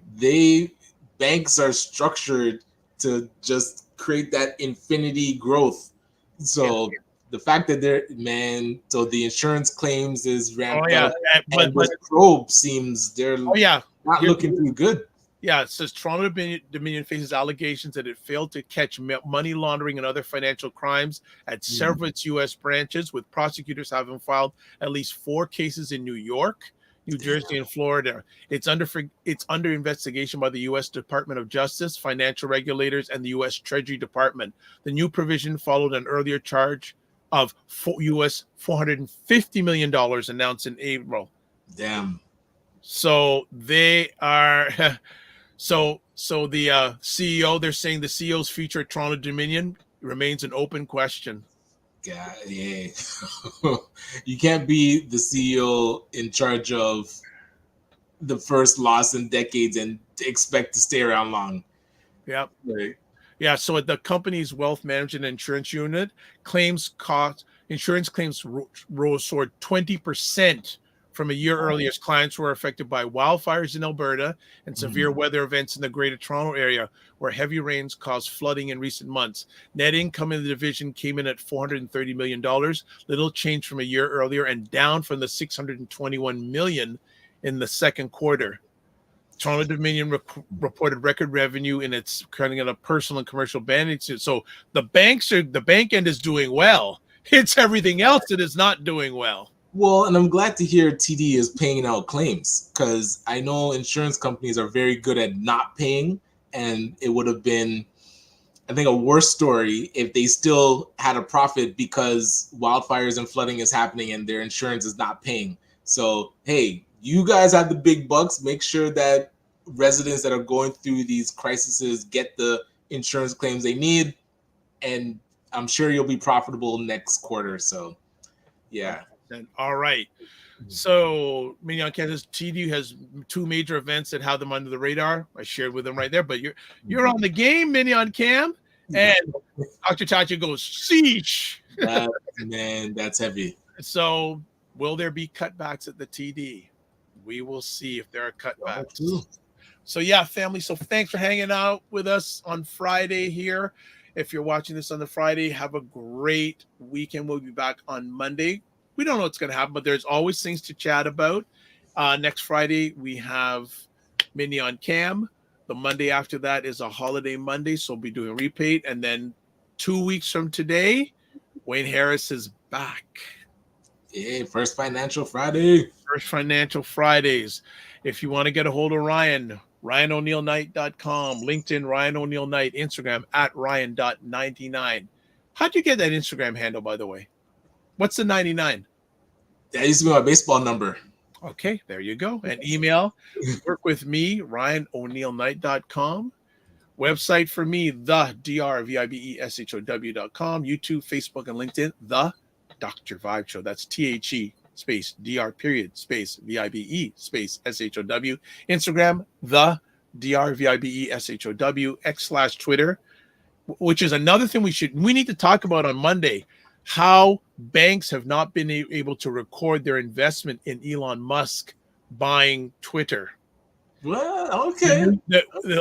banks are structured to just create that infinity growth. So the fact that so the insurance claims is ramped up, but the probe seems they're not looking too good. Yeah, it says Toronto Dominion faces allegations that it failed to catch money laundering and other financial crimes at several of its U.S. branches, with prosecutors having filed at least 4 cases in New York, New Jersey, and Florida. It's under investigation by the U.S. Department of Justice, financial regulators, and the U.S. Treasury Department. The new provision followed an earlier charge of U.S. $450 million announced in April. Damn. So they are. So the CEO, they're saying the CEO's future at Toronto Dominion remains an open question. God, yeah. You can't be the CEO in charge of the first loss in decades and expect to stay around long. Yep. Right. Yeah. So at the company's wealth management insurance unit, insurance claims soared 20% from a year earlier as clients were affected by wildfires in Alberta and severe weather events in the Greater Toronto area, where heavy rains caused flooding in recent months. Net income in the division came in at $430 million, little change from a year earlier and down from the $621 million in the second quarter. Toronto Dominion reported record revenue in its kind of personal and commercial banking. So the bank end is doing well. It's everything else that is not doing well. Well, and I'm glad to hear TD is paying out claims, because I know insurance companies are very good at not paying, and it would have been, I think, a worse story if they still had a profit because wildfires and flooding is happening and their insurance is not paying. So, hey, you guys have the big bucks. Make sure that residents that are going through these crises get the insurance claims they need, and I'm sure you'll be profitable next quarter. So, yeah. All right. So, Mignon Kansas, TD has 2 major events that have them under the radar. I shared with them right there, but you're on the game, Mignon Cam. And Dr. Tachi goes, sheesh. Man, that's heavy. So, will there be cutbacks at the TD? We will see if there are cutbacks. So, yeah, family. So, thanks for hanging out with us on Friday here. If you're watching this on the Friday, have a great weekend. We'll be back on Monday. We don't know what's going to happen, but there's always things to chat about. Next Friday, we have Mignon Cam. The Monday after that is a holiday Monday, so we'll be doing repeat. And then 2 weeks from today, Wayne Harris is back. Yeah, First Financial Friday. First Financial Fridays. If you want to get a hold of Ryan, RyanOneilKnight.com, LinkedIn, Ryan Oneil Knight, Instagram at Ryan.99. How'd you get that Instagram handle, by the way? What's the 99? That used to be my baseball number. Okay, there you go. And email, work with me, RyanOneilKnight.com. Website for me, the drvibeshow.com. YouTube, Facebook, and LinkedIn, the Dr. Vibe Show. That's THE space DR period space VIBE space SHOW. Instagram, the DRVIBESHOW. X/Twitter, which is another thing we need to talk about on Monday. How banks have not been able to record their investment in Elon Musk buying Twitter. Well, okay.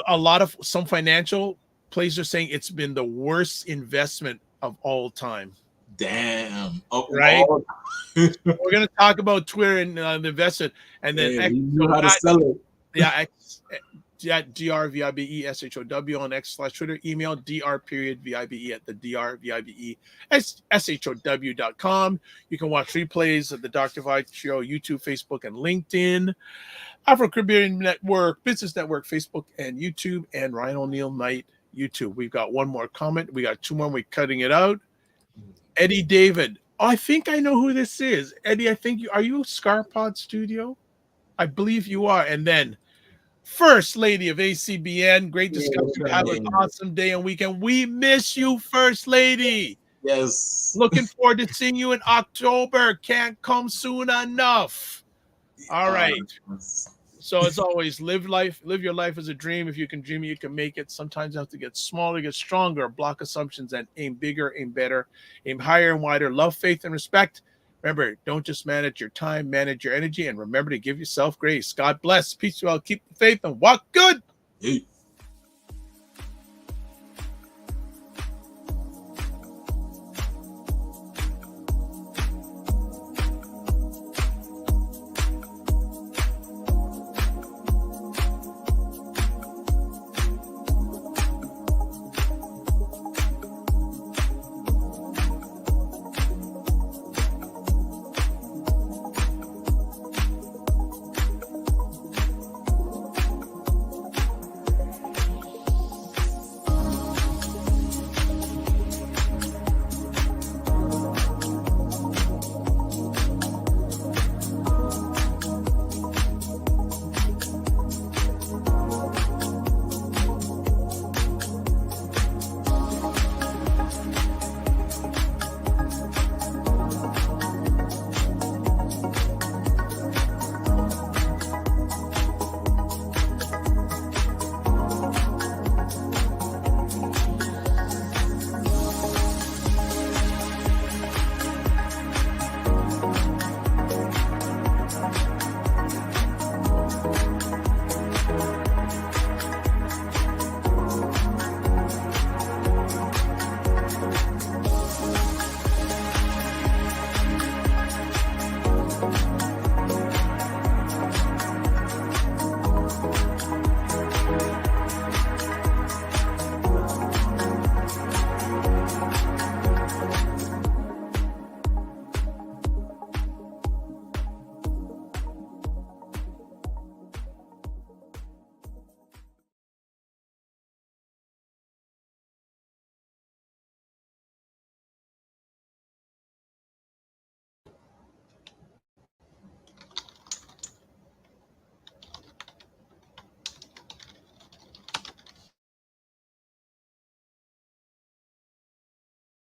A lot of some financial places are saying it's been the worst investment of all time. Damn. Oh, Right? oh. We're going to talk about Twitter and the investment. And then Yeah, he knew how to sell it. Yeah, DRVIBESHOW on X/Twitter. Email dr.vibe at the drvibe.show.com. You can watch replays of the Dr. Vibe Show, YouTube, Facebook, and LinkedIn. Afro Caribbean Network, Business Network, Facebook, and YouTube, and Ryan Oneil Knight, YouTube. We've got one more comment. We got two more. We're cutting it out. Eddie David. Oh, I think I know who this is. Eddie, I think are you Scarpod Studio? I believe you are. And then First Lady of ACBN, great discussion. Have an awesome day and weekend. We miss you, First Lady. Yes. Looking forward to seeing you in October. Can't come soon enough. All right. So as always, live your life as a dream. If you can dream it, you can make it. Sometimes you have to get smaller, get stronger, block assumptions, and aim bigger, aim better, aim higher and wider. Love, faith, and respect. Remember, don't just manage your time, manage your energy, and remember to give yourself grace. God bless. Peace, well, keep the faith, and walk good. Hey.